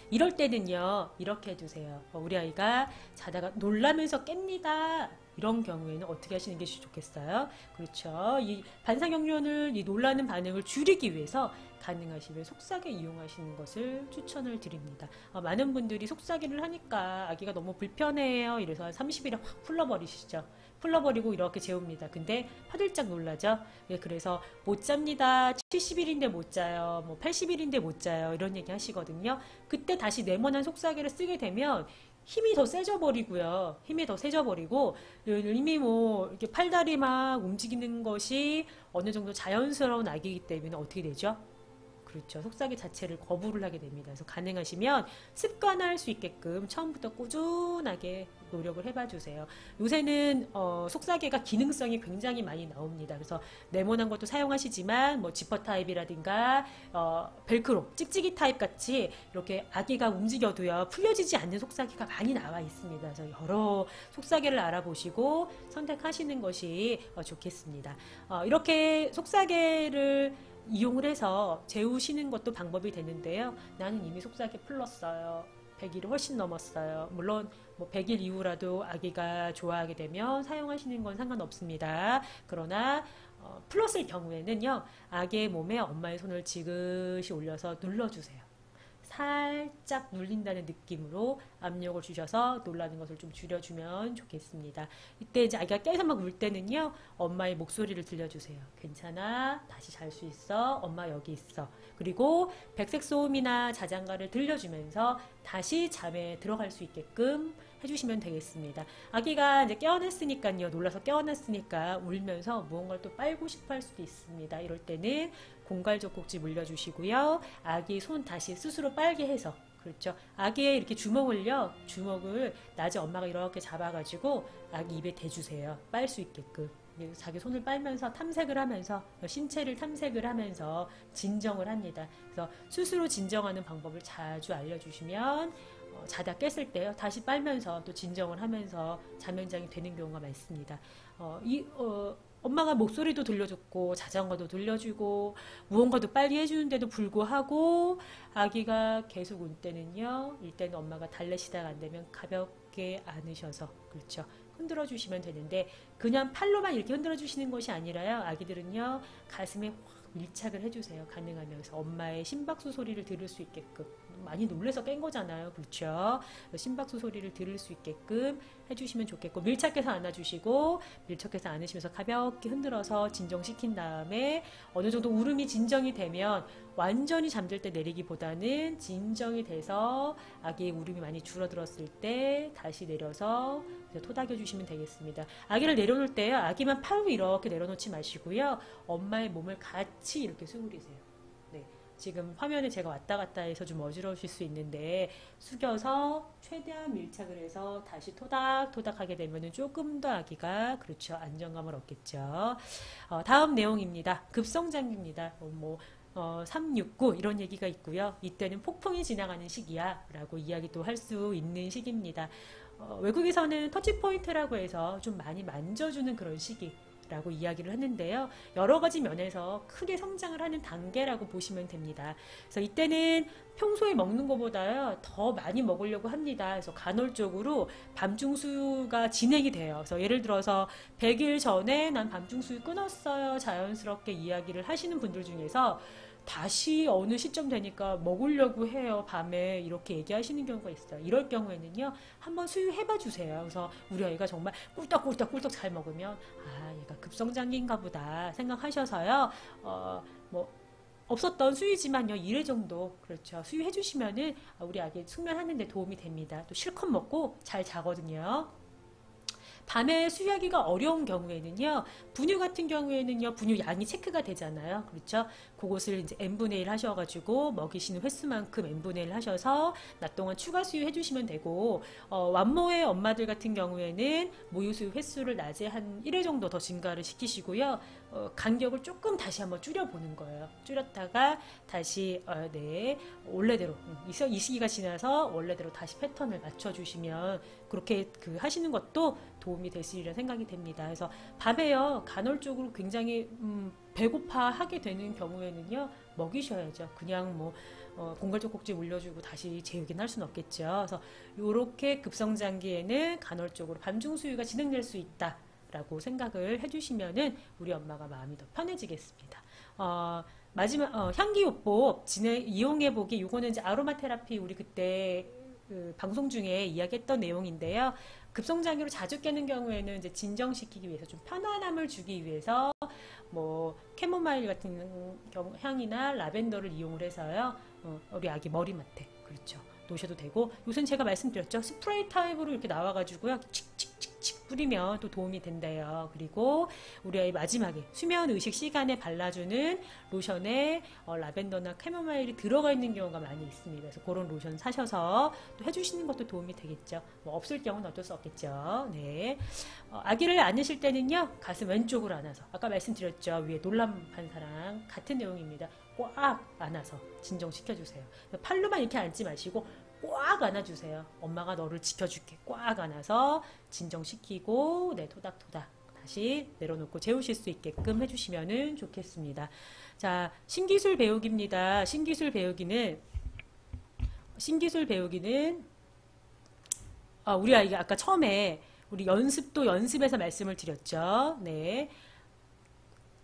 이럴 때는요, 이렇게 해주세요. 우리 아이가 자다가 놀라면서 깹니다. 이런 경우에는 어떻게 하시는 게 좋겠어요? 그렇죠. 이 반사경련을, 이 놀라는 반응을 줄이기 위해서 가능하시면 속삭여 이용하시는 것을 추천을 드립니다. 많은 분들이 속삭이를 하니까 아기가 너무 불편해요. 이래서 한 30일에 확 풀러버리시죠. 풀러버리고 이렇게 재웁니다. 근데 화들짝 놀라죠. 예, 그래서 못 잡니다. 70일인데 못 자요. 뭐 80일인데 못 자요. 이런 얘기 하시거든요. 그때 다시 네모난 속삭이를 쓰게 되면 힘이 더 세져 버리고요. 힘이 더 세져 버리고 이미 뭐 이렇게 팔다리 막 움직이는 것이 어느 정도 자연스러운 아기이기 때문에 어떻게 되죠? 그렇죠. 속삭이 자체를 거부를 하게 됩니다. 그래서 가능하시면 습관화할 수 있게끔 처음부터 꾸준하게 노력을 해봐 주세요. 요새는 속삭이가 기능성이 굉장히 많이 나옵니다. 그래서 네모난 것도 사용하시지만 뭐 지퍼 타입이라든가 벨크로, 찍찍이 타입 같이 이렇게 아기가 움직여도요 풀려지지 않는 속삭이가 많이 나와 있습니다. 그래서 여러 속삭이를 알아보시고 선택하시는 것이 좋겠습니다. 이렇게 속삭이를 이용을 해서 재우시는 것도 방법이 되는데요. 나는 이미 속삭이 풀렀어요. 100일이 훨씬 넘었어요. 물론 뭐 100일 이후라도 아기가 좋아하게 되면 사용하시는 건 상관없습니다. 그러나 풀었을 경우에는요. 아기의 몸에 엄마의 손을 지그시 올려서 눌러주세요. 살짝 눌린다는 느낌으로 압력을 주셔서 놀라는 것을 좀 줄여주면 좋겠습니다. 이때 이제 아기가 깨서 막 울 때는요, 엄마의 목소리를 들려주세요. 괜찮아, 다시 잘 수 있어, 엄마 여기 있어. 그리고 백색 소음이나 자장가를 들려주면서 다시 잠에 들어갈 수 있게끔 해주시면 되겠습니다. 아기가 이제 깨어났으니까요, 놀라서 깨어났으니까 울면서 무언가를 또 빨고 싶어 할 수도 있습니다. 이럴 때는 공갈젖꼭지 물려주시고요. 아기 손 다시 스스로 빨게 해서, 그렇죠. 아기의 이렇게 주먹을 낮에 엄마가 이렇게 잡아가지고 아기 입에 대주세요. 빨 수 있게끔. 자기 손을 빨면서 탐색을 하면서 신체를 탐색을 하면서 진정을 합니다. 그래서 스스로 진정하는 방법을 자주 알려주시면 자다 깼을 때요 다시 빨면서 또 진정을 하면서 잠연장이 되는 경우가 많습니다. 엄마가 목소리도 들려줬고 자장가도 들려주고 무언가도 빨리 해주는데도 불구하고 아기가 계속 울 때는요, 이때는 엄마가 달래시다가 안 되면 가볍게 안으셔서, 그렇죠, 흔들어 주시면 되는데 그냥 팔로만 이렇게 흔들어 주시는 것이 아니라요, 아기들은요 가슴에 확 밀착을 해주세요. 가능하면. 그래서 엄마의 심박수 소리를 들을 수 있게끔, 많이 놀래서 깬 거잖아요, 그렇죠? 심박수 소리를 들을 수 있게끔 해주시면 좋겠고, 밀착해서 안아주시고, 밀착해서 안으시면서 가볍게 흔들어서 진정시킨 다음에 어느 정도 울음이 진정이 되면 완전히 잠들 때 내리기보다는 진정이 돼서 아기의 울음이 많이 줄어들었을 때 다시 내려서 토닥여 주시면 되겠습니다. 아기를 내려놓을 때요, 아기만 팔로 이렇게 내려놓지 마시고요, 엄마의 몸을 같이 이렇게 수그리세요. 네, 지금 화면에 제가 왔다 갔다 해서 좀 어지러우실 수 있는데 숙여서 최대한 밀착을 해서 다시 토닥토닥 하게 되면 조금 더 아기가, 그렇죠, 안정감을 얻겠죠. 다음 내용입니다. 급성장기입니다. 369 이런 얘기가 있고요. 이때는 폭풍이 지나가는 시기야 라고 이야기도 할 수 있는 시기입니다. 외국에서는 터치포인트라고 해서 좀 많이 만져주는 그런 시기라고 이야기를 하는데요. 여러 가지 면에서 크게 성장을 하는 단계라고 보시면 됩니다. 그래서 이때는 평소에 먹는 것보다요 더 많이 먹으려고 합니다. 그래서 간헐적으로 밤중수유가 진행이 돼요. 그래서 예를 들어서 100일 전에 난 밤중수유 끊었어요 자연스럽게 이야기를 하시는 분들 중에서 다시 어느 시점 되니까 먹으려고 해요. 밤에 이렇게 얘기하시는 경우가 있어요. 이럴 경우에는요, 한번 수유해봐 주세요. 그래서 우리 아이가 정말 꿀떡꿀떡 잘 먹으면 얘가 급성장기인가 보다 생각하셔서요. 없었던 수유지만요, 1회 정도, 그렇죠, 수유해 주시면은 우리 아기 숙면하는 데 도움이 됩니다. 또 실컷 먹고 잘 자거든요. 밤에 수유하기가 어려운 경우에는요, 분유 같은 경우에는요, 분유 양이 체크가 되잖아요. 그렇죠? 그것을 이제 n분의 1 하셔가지고 먹이시는 횟수만큼 n분의 1 하셔서 낮 동안 추가 수유 해주시면 되고, 완모의 엄마들 같은 경우에는 모유 수유 횟수를 낮에 한 1회 정도 더 증가를 시키시고요. 간격을 조금 다시 한번 줄여보는 거예요. 줄였다가 다시 네, 원래대로 이 시기가 지나서 원래대로 다시 패턴을 맞춰주시면 그렇게 하시는 것도 도움이 되시리라 생각이 됩니다. 그래서 밤에요 간헐적으로 굉장히 배고파 하게 되는 경우에는요 먹이셔야죠. 그냥 뭐 공갈적 꼭지 물려주고 다시 재우긴 할 수는 없겠죠. 그래서 이렇게 급성장기에는 간헐적으로 밤중 수유가 진행될 수 있다. 라고 생각을 해주시면은 우리 엄마가 마음이 더 편해지겠습니다. 마지막 향기요법 이용해보기. 요거는 이제 아로마 테라피 우리 그때 방송 중에 이야기했던 내용인데요. 급성장기로 자주 깨는 경우에는 이제 진정시키기 위해서 좀 편안함을 주기 위해서 뭐 캐모마일 같은 향이나 라벤더를 이용을 해서요. 우리 아기 머리맡에 그렇죠. 놓으셔도 되고, 요새는 제가 말씀드렸죠. 스프레이 타입으로 이렇게 나와가지고요. 칙칙칙칙 뿌리면 또 도움이 된대요. 그리고 우리 아이 마지막에 수면 의식 시간에 발라주는 로션에 라벤더나 캐모마일이 들어가 있는 경우가 많이 있습니다. 그래서 그런 로션 사셔서 또 해주시는 것도 도움이 되겠죠. 뭐 없을 경우는 어쩔 수 없겠죠. 네. 아기를 안으실 때는요. 가슴 왼쪽으로 안아서, 아까 말씀드렸죠. 위에 놀람한 사랑 같은 내용입니다. 꽉 안아서 진정시켜주세요. 팔로만 이렇게 앉지 마시고 꽉 안아주세요. 엄마가 너를 지켜줄게. 꽉 안아서 진정시키고 네, 토닥토닥 다시 내려놓고 재우실 수 있게끔 해주시면 좋겠습니다. 자, 신기술 배우기입니다. 신기술 배우기는 우리 아이가 아까 처음에 우리 연습에서 말씀을 드렸죠. 네.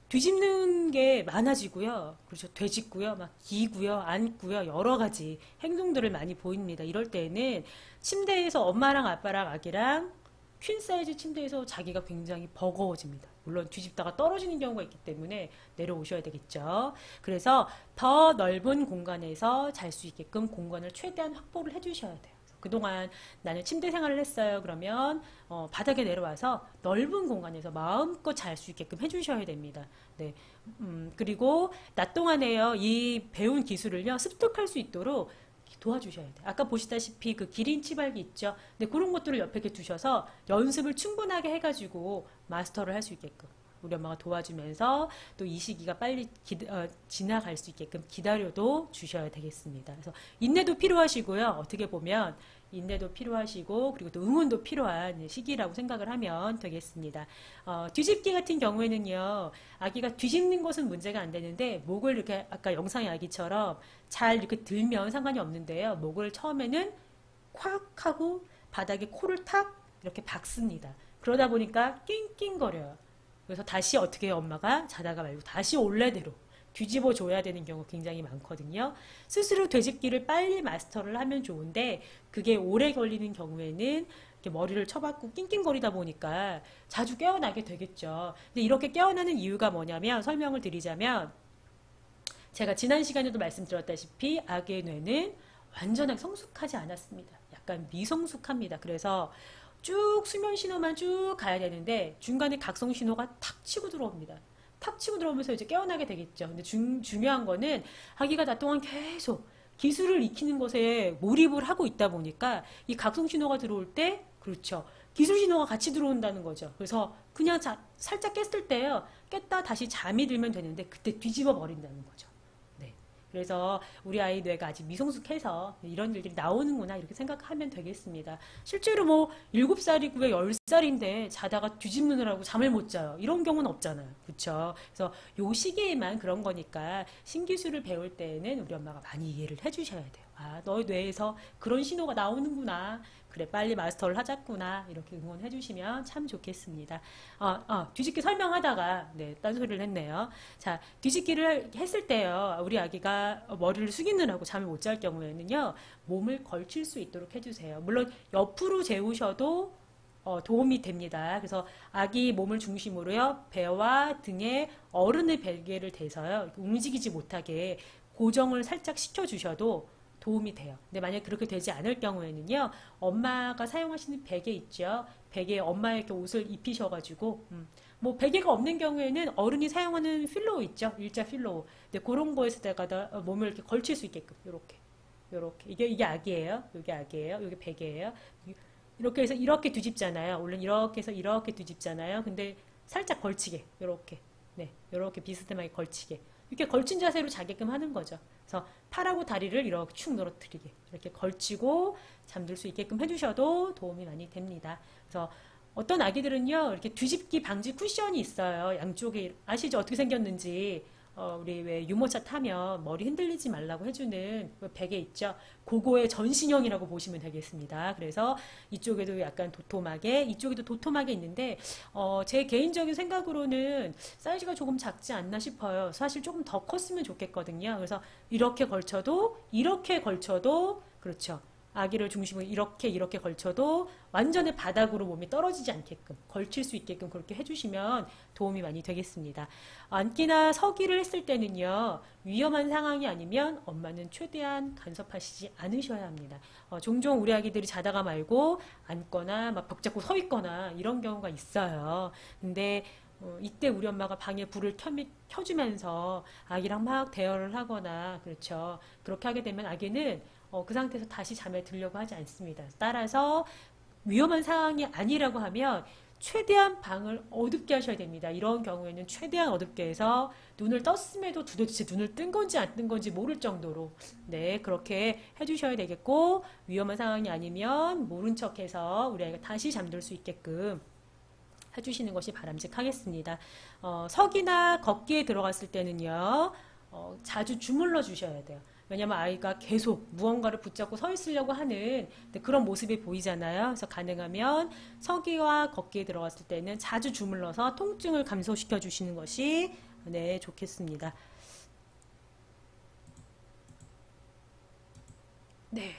뒤집는 게 많아지고요. 그렇죠. 되짚고요. 막 기고요. 앉고요. 여러 가지 행동들을 많이 보입니다. 이럴 때는 침대에서 엄마랑 아빠랑 아기랑 퀸 사이즈 침대에서 자기가 굉장히 버거워집니다. 물론 뒤집다가 떨어지는 경우가 있기 때문에 내려오셔야 되겠죠. 그래서 더 넓은 공간에서 잘 수 있게끔 공간을 최대한 확보를 해주셔야 돼요. 그동안 나는 침대 생활을 했어요. 그러면 바닥에 내려와서 넓은 공간에서 마음껏 잘 수 있게끔 해주셔야 됩니다. 네. 그리고 낮 동안에요. 이 배운 기술을요. 습득할 수 있도록 도와주셔야 돼요. 아까 보시다시피 그 기린 치발기 있죠. 네, 그런 것들을 옆에 이렇게 두셔서 연습을 충분하게 해가지고 마스터를 할 수 있게끔 우리 엄마가 도와주면서 또 이 시기가 빨리 지나갈 수 있게끔 기다려도 주셔야 되겠습니다. 그래서 인내도 필요하시고요. 어떻게 보면 인내도 필요하시고 그리고 또 응원도 필요한 시기라고 생각을 하면 되겠습니다. 뒤집기 같은 경우에는요. 아기가 뒤집는 것은 문제가 안 되는데 목을 이렇게 아까 영상의 아기처럼 잘 이렇게 들면 상관이 없는데요. 목을 처음에는 콱 하고 바닥에 코를 탁 이렇게 박습니다. 그러다 보니까 낑낑거려요. 그래서 다시 어떻게 해요? 엄마가 자다가 말고 다시 원래대로 뒤집어 줘야 되는 경우 굉장히 많거든요. 스스로 되짚기를 빨리 마스터를 하면 좋은데 그게 오래 걸리는 경우에는 이렇게 머리를 쳐박고 낑낑거리다 보니까 자주 깨어나게 되겠죠. 근데 이렇게 깨어나는 이유가 뭐냐면 설명을 드리자면 제가 지난 시간에도 말씀드렸다시피 아기의 뇌는 완전하게 성숙하지 않았습니다. 약간 미성숙합니다. 그래서 쭉 수면 신호만 쭉 가야 되는데 중간에 각성 신호가 탁 치고 들어옵니다. 탁 치고 들어오면서 이제 깨어나게 되겠죠. 근데 중요한 거는 아기가 낮 동안 계속 기술을 익히는 것에 몰입을 하고 있다 보니까 이 각성 신호가 들어올 때 그렇죠. 기술 신호가 같이 들어온다는 거죠. 그래서 그냥 살짝 깼을 때요. 깼다 다시 잠이 들면 되는데 그때 뒤집어 버린다는 거죠. 그래서 우리 아이 뇌가 아직 미성숙해서 이런 일들이 나오는구나 이렇게 생각하면 되겠습니다. 실제로 뭐 7살이고요 10살인데 자다가 뒤집느라고 잠을 못 자요. 이런 경우는 없잖아요. 그렇죠? 그래서 요 시기에만 그런 거니까 신기술을 배울 때에는 우리 엄마가 많이 이해를 해주셔야 돼요. 아, 너의 뇌에서 그런 신호가 나오는구나. 그래 빨리 마스터를 하자꾸나 이렇게 응원해 주시면 참 좋겠습니다. 뒤집기 설명하다가 네, 딴소리를 했네요. 자, 뒤집기를 했을 때요. 우리 아기가 머리를 숙이느라고 잠을 못 잘 경우에는요. 몸을 걸칠 수 있도록 해주세요. 물론 옆으로 재우셔도 도움이 됩니다. 그래서 아기 몸을 중심으로요. 배와 등에 어른의 베개를 대서요. 움직이지 못하게 고정을 살짝 시켜주셔도 도움이 돼요. 근데 만약에 그렇게 되지 않을 경우에는요, 엄마가 사용하시는 베개 있죠. 베개에 엄마에게 옷을 입히셔가지고, 뭐 베개가 없는 경우에는 어른이 사용하는 필로우 있죠. 일자 필로우. 근데 그런 거에다가 몸을 이렇게 걸칠 수 있게끔, 요렇게. 이게 악이에요. 이게 악이에요. 이게 베개예요. 이렇게 해서 이렇게 뒤집잖아요. 원래 이렇게 해서 이렇게 뒤집잖아요. 근데 살짝 걸치게, 요렇게. 네, 요렇게 비스듬하게 걸치게. 이렇게 걸친 자세로 자게끔 하는 거죠. 그래서 팔하고 다리를 이렇게 축 늘어뜨리게. 이렇게 걸치고 잠들 수 있게끔 해주셔도 도움이 많이 됩니다. 그래서 어떤 아기들은요, 이렇게 뒤집기 방지 쿠션이 있어요. 양쪽에, 아시죠? 어떻게 생겼는지. 우리 왜 유모차 타면 머리 흔들리지 말라고 해주는 그 베개 있죠? 그거의 전신형이라고 보시면 되겠습니다. 그래서 이쪽에도 약간 도톰하게, 이쪽에도 도톰하게 있는데, 제 개인적인 생각으로는 사이즈가 조금 작지 않나 싶어요. 사실 조금 더 컸으면 좋겠거든요. 그래서 이렇게 걸쳐도, 그렇죠. 아기를 중심으로 이렇게 걸쳐도 완전히 바닥으로 몸이 떨어지지 않게끔 걸칠 수 있게끔 그렇게 해주시면 도움이 많이 되겠습니다. 앉기나 서기를 했을 때는요, 위험한 상황이 아니면 엄마는 최대한 간섭하시지 않으셔야 합니다. 종종 우리 아기들이 자다가 말고 앉거나 막 벽 잡고 서 있거나 이런 경우가 있어요. 근데 이때 우리 엄마가 방에 불을 켜주면서 아기랑 막 대화를 하거나, 그렇죠. 그렇게 하게 되면 아기는 그 상태에서 다시 잠에 들려고 하지 않습니다. 따라서 위험한 상황이 아니라고 하면 최대한 방을 어둡게 하셔야 됩니다. 이런 경우에는 최대한 어둡게 해서 눈을 떴음에도 도대체 눈을 뜬 건지 안 뜬 건지 모를 정도로, 네, 그렇게 해주셔야 되겠고, 위험한 상황이 아니면 모른 척해서 우리 아이가 다시 잠들 수 있게끔 해주시는 것이 바람직하겠습니다. 서기나 걷기에 들어갔을 때는요, 자주 주물러 주셔야 돼요. 왜냐면 아이가 계속 무언가를 붙잡고 서 있으려고 하는 그런 모습이 보이잖아요. 그래서 가능하면 서기와 걷기에 들어갔을 때는 자주 주물러서 통증을 감소시켜 주시는 것이, 네, 좋겠습니다. 네.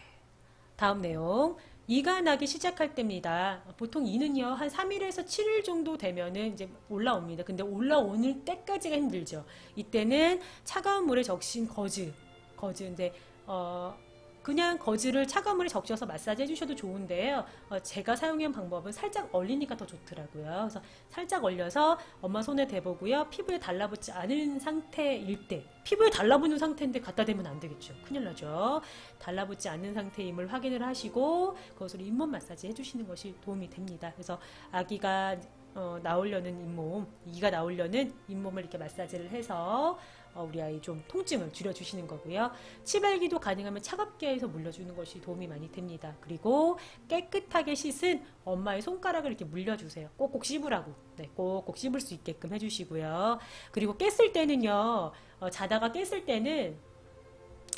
다음 내용. 이가 나기 시작할 때입니다. 보통 이는요, 한 3일에서 7일 정도 되면은 이제 올라옵니다. 근데 올라오는 때까지가 힘들죠. 이때는 차가운 물에 적신 거즈인데, 그냥 거즈를 차가운 물에 적셔서 마사지 해주셔도 좋은데요. 제가 사용한 방법은 살짝 얼리니까 더 좋더라고요. 그래서 살짝 얼려서 엄마 손에 대보고요. 피부에 달라붙지 않은 상태일 때, 피부에 달라붙는 상태인데 갖다 대면 안 되겠죠. 큰일 나죠. 달라붙지 않는 상태임을 확인을 하시고 그것으로 잇몸 마사지 해주시는 것이 도움이 됩니다. 그래서 아기가 나오려는 잇몸, 이가 나오려는 잇몸을 이렇게 마사지를 해서 우리 아이 좀 통증을 줄여주시는 거고요. 치발기도 가능하면 차갑게 해서 물려주는 것이 도움이 많이 됩니다. 그리고 깨끗하게 씻은 엄마의 손가락을 이렇게 물려주세요. 꼭꼭 씹으라고. 네, 꼭꼭 씹을 수 있게끔 해주시고요. 그리고 깼을 때는요, 자다가 깼을 때는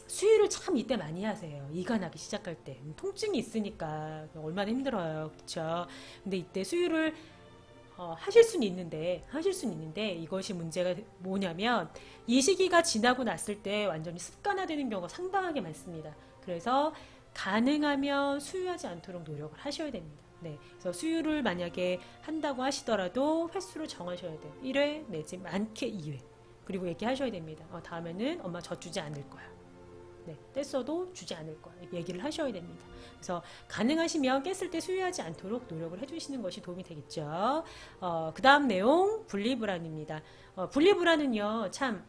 수유를 참 이때 많이 하세요. 이가 나기 시작할 때. 통증이 있으니까 얼마나 힘들어요. 그렇죠? 근데 이때 수유를 하실 수는 있는데 이것이 문제가 뭐냐면 이 시기가 지나고 났을 때 완전히 습관화되는 경우가 상당하게 많습니다. 그래서 가능하면 수유하지 않도록 노력을 하셔야 됩니다. 네, 그래서 수유를 만약에 한다고 하시더라도 횟수를 정하셔야 돼요. 1회 내지 많게 2회. 그리고 얘기하셔야 됩니다. 다음에는 엄마 젖 주지 않을 거야. 네, 뗐어도 주지 않을 거야. 얘기를 하셔야 됩니다. 그래서 가능하시면 깼을 때 수유하지 않도록 노력을 해주시는 것이 도움이 되겠죠. 그 다음 내용, 분리불안입니다. 분리불안은요, 참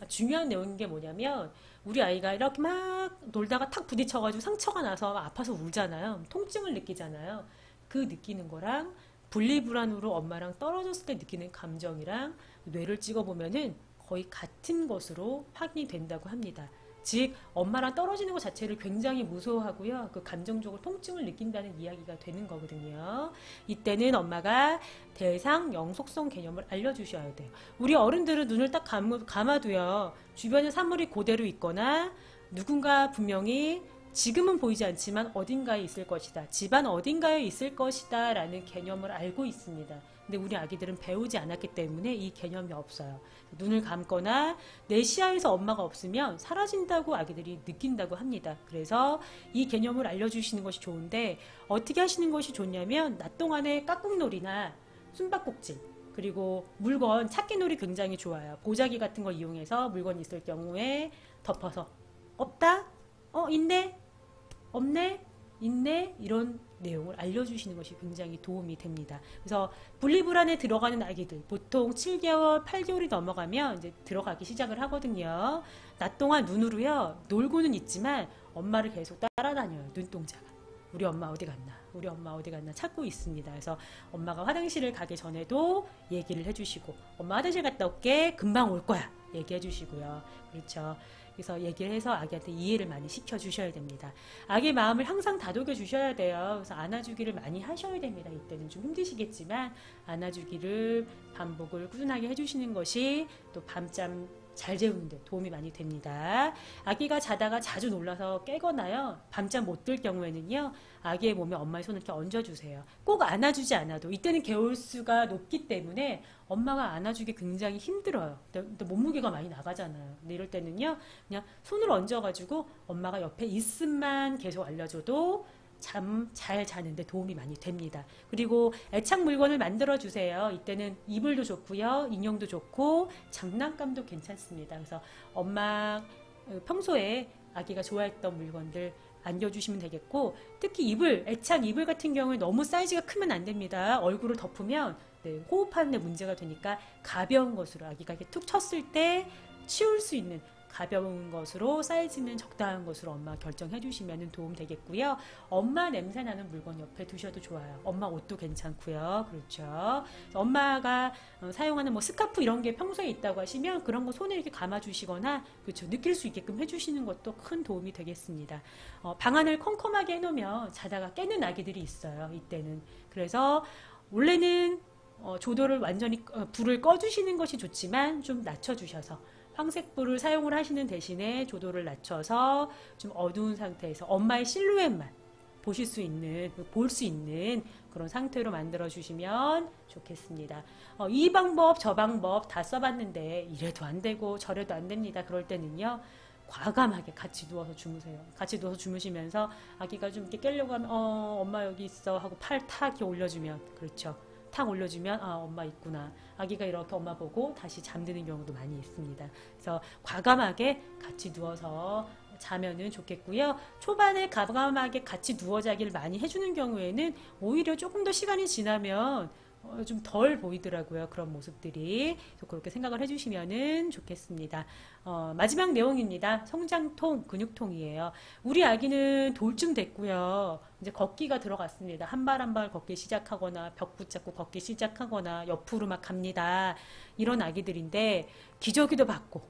중요한 내용인 게 뭐냐면 우리 아이가 이렇게 막 놀다가 탁 부딪혀가지고 상처가 나서 아파서 울잖아요. 통증을 느끼잖아요. 그 느끼는 거랑 분리불안으로 엄마랑 떨어졌을 때 느끼는 감정이랑 뇌를 찍어보면은 거의 같은 것으로 확인이 된다고 합니다. 즉 엄마랑 떨어지는 것 자체를 굉장히 무서워하고요. 그 감정적으로 통증을 느낀다는 이야기가 되는 거거든요. 이때는 엄마가 대상 영속성 개념을 알려주셔야 돼요. 우리 어른들은 눈을 딱 감아도요. 주변에 사물이 그대로 있거나 누군가 분명히 지금은 보이지 않지만 어딘가에 있을 것이다. 집안 어딘가에 있을 것이다 라는 개념을 알고 있습니다. 근데 우리 아기들은 배우지 않았기 때문에 이 개념이 없어요. 눈을 감거나 내 시야에서 엄마가 없으면 사라진다고 아기들이 느낀다고 합니다. 그래서 이 개념을 알려주시는 것이 좋은데 어떻게 하시는 것이 좋냐면 낮 동안에 깍꿍놀이나 숨바꼭질 그리고 물건 찾기놀이 굉장히 좋아요. 보자기 같은 거 이용해서 물건 있을 경우에 덮어서 없다? 있네? 없네? 있네? 이런 내용을 알려주시는 것이 굉장히 도움이 됩니다. 그래서 분리불안에 들어가는 아기들, 보통 7개월, 8개월이 넘어가면 이제 들어가기 시작을 하거든요. 낮 동안 눈으로요, 놀고는 있지만 엄마를 계속 따라다녀요, 눈동자가. 우리 엄마 어디 갔나? 우리 엄마 어디 갔나? 찾고 있습니다. 그래서 엄마가 화장실을 가기 전에도 얘기를 해주시고, 엄마 화장실 갔다 올게, 금방 올 거야. 얘기해 주시고요. 그렇죠. 그래서 얘기를 해서 아기한테 이해를 많이 시켜주셔야 됩니다. 아기의 마음을 항상 다독여 주셔야 돼요. 그래서 안아주기를 많이 하셔야 됩니다. 이때는 좀 힘드시겠지만 안아주기를 반복을 꾸준하게 해주시는 것이 또 밤잠 잘 재우는데 도움이 많이 됩니다. 아기가 자다가 자주 놀라서 깨거나요, 밤잠 못 들 경우에는요, 아기의 몸에 엄마의 손을 이렇게 얹어주세요. 꼭 안아주지 않아도 이때는 개월수가 높기 때문에 엄마가 안아주기 굉장히 힘들어요. 근데 몸무게가 많이 나가잖아요. 근데 이럴 때는요, 그냥 손을 얹어가지고 엄마가 옆에 있음만 계속 알려줘도 잠 잘 자는데 도움이 많이 됩니다. 그리고 애착 물건을 만들어 주세요. 이때는 이불도 좋고요, 인형도 좋고 장난감도 괜찮습니다. 그래서 엄마 평소에 아기가 좋아했던 물건들 안겨주시면 되겠고, 특히 이불, 애착 이불 같은 경우에 너무 사이즈가 크면 안 됩니다. 얼굴을 덮으면 호흡하는 데 문제가 되니까 가벼운 것으로 아기가 이렇게 툭 쳤을 때 치울 수 있는 가벼운 것으로, 사이즈는 적당한 것으로 엄마 결정해 주시면 도움 되겠고요. 엄마 냄새 나는 물건 옆에 두셔도 좋아요. 엄마 옷도 괜찮고요. 그렇죠. 엄마가 사용하는 뭐 스카프 이런 게 평소에 있다고 하시면 그런 거 손에 이렇게 감아 주시거나, 그렇죠, 느낄 수 있게끔 해 주시는 것도 큰 도움이 되겠습니다. 방안을 컴컴하게 해 놓으면 자다가 깨는 아기들이 있어요. 이때는. 그래서 원래는 조도를 완전히 불을 꺼 주시는 것이 좋지만 좀 낮춰 주셔서 황색불을 사용을 하시는 대신에 조도를 낮춰서 좀 어두운 상태에서 엄마의 실루엣만 보실 수 있는, 볼 수 있는 그런 상태로 만들어 주시면 좋겠습니다. 이 방법 저 방법 다 써봤는데 이래도 안 되고 저래도 안 됩니다. 그럴 때는요, 과감하게 같이 누워서 주무세요. 같이 누워서 주무시면서 아기가 좀 이렇게 깨려고 하면 엄마 여기 있어 하고 팔 탁 이렇게 올려주면, 그렇죠, 탁 올려주면 엄마 있구나. 아기가 이렇게 엄마 보고 다시 잠드는 경우도 많이 있습니다. 그래서 과감하게 같이 누워서 자면은 좋겠고요. 초반에 과감하게 같이 누워 자기를 많이 해주는 경우에는 오히려 조금 더 시간이 지나면 좀 덜 보이더라고요. 그런 모습들이. 그렇게 생각을 해주시면 좋겠습니다. 마지막 내용입니다. 성장통, 근육통이에요. 우리 아기는 돌쯤 됐고요. 이제 걷기가 들어갔습니다. 한 발 한 발 걷기 시작하거나 벽 붙잡고 걷기 시작하거나 옆으로 막 갑니다. 이런 아기들인데 기저귀도 받고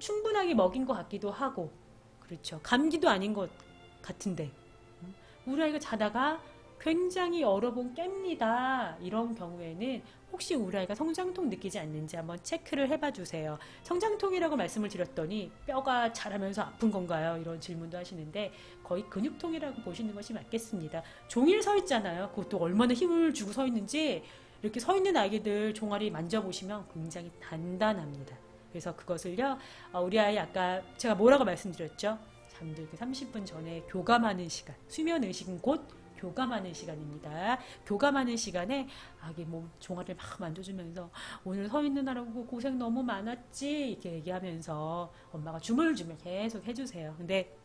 충분하게 먹인 것 같기도 하고, 그렇죠, 감기도 아닌 것 같은데 우리 아이가 자다가 굉장히 여러 번 깹니다. 이런 경우에는 혹시 우리 아이가 성장통 느끼지 않는지 한번 체크를 해봐 주세요. 성장통이라고 말씀을 드렸더니 뼈가 자라면서 아픈 건가요? 이런 질문도 하시는데 거의 근육통이라고 보시는 것이 맞겠습니다. 종일 서 있잖아요. 그것도 얼마나 힘을 주고 서 있는지, 이렇게 서 있는 아기들 종아리 만져보시면 굉장히 단단합니다. 그래서 그것을요, 우리 아이 아까 제가 뭐라고 말씀드렸죠? 잠들기 30분 전에 교감하는 시간, 수면 의식은 곧 교감하는 시간입니다. 교감하는 시간에 아기 몸 종아리를 막 만져주면서 오늘 서 있는 하라고 고생 너무 많았지 이렇게 얘기하면서 엄마가 주물주물 계속 해주세요. 근데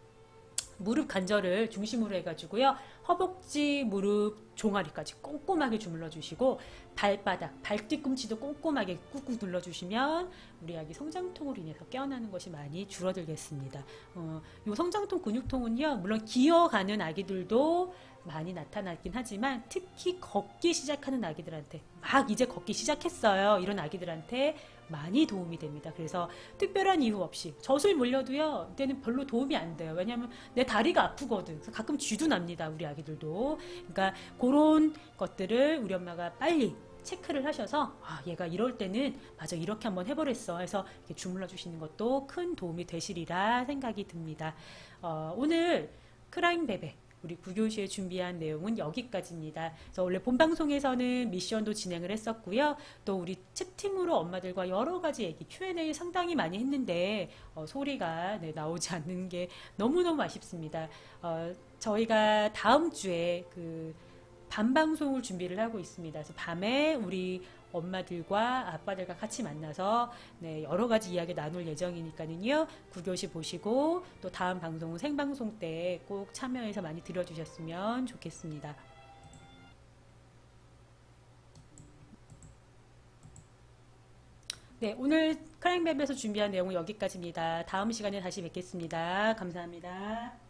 무릎 관절을 중심으로 해가지고요, 허벅지, 무릎, 종아리까지 꼼꼼하게 주물러 주시고 발바닥, 발뒤꿈치도 꼼꼼하게 꾹꾹 눌러주시면 우리 아기 성장통으로 인해서 깨어나는 것이 많이 줄어들겠습니다. 이 성장통 근육통은요, 물론 기어가는 아기들도 많이 나타나긴 하지만 특히 걷기 시작하는 아기들한테, 막 이제 걷기 시작했어요, 이런 아기들한테 많이 도움이 됩니다. 그래서 특별한 이유 없이 젖을 물려도요, 이때는 별로 도움이 안 돼요. 왜냐하면 내 다리가 아프거든. 그래서 가끔 쥐도 납니다, 우리 아기들도. 그러니까 그런 것들을 우리 엄마가 빨리 체크를 하셔서 얘가 이럴 때는 맞아, 이렇게 한번 해버렸어 해서 이렇게 주물러 주시는 것도 큰 도움이 되시리라 생각이 듭니다. 오늘 크라잉 베베 우리 9교시에 준비한 내용은 여기까지입니다. 그래서 원래 본 방송에서는 미션도 진행을 했었고요. 또 우리 채팅으로 엄마들과 여러 가지 얘기 Q&A 상당히 많이 했는데 소리가 나오지 않는 게 너무너무 아쉽습니다. 저희가 다음 주에 밤 방송을 준비를 하고 있습니다. 그래서 밤에 우리 엄마들과 아빠들과 같이 만나서 네, 여러 가지 이야기 나눌 예정이니까는요. 9교시 보시고 또 다음 방송 생방송 때 꼭 참여해서 많이 들어주셨으면 좋겠습니다. 네, 오늘 크라잉맵에서 준비한 내용은 여기까지입니다. 다음 시간에 다시 뵙겠습니다. 감사합니다.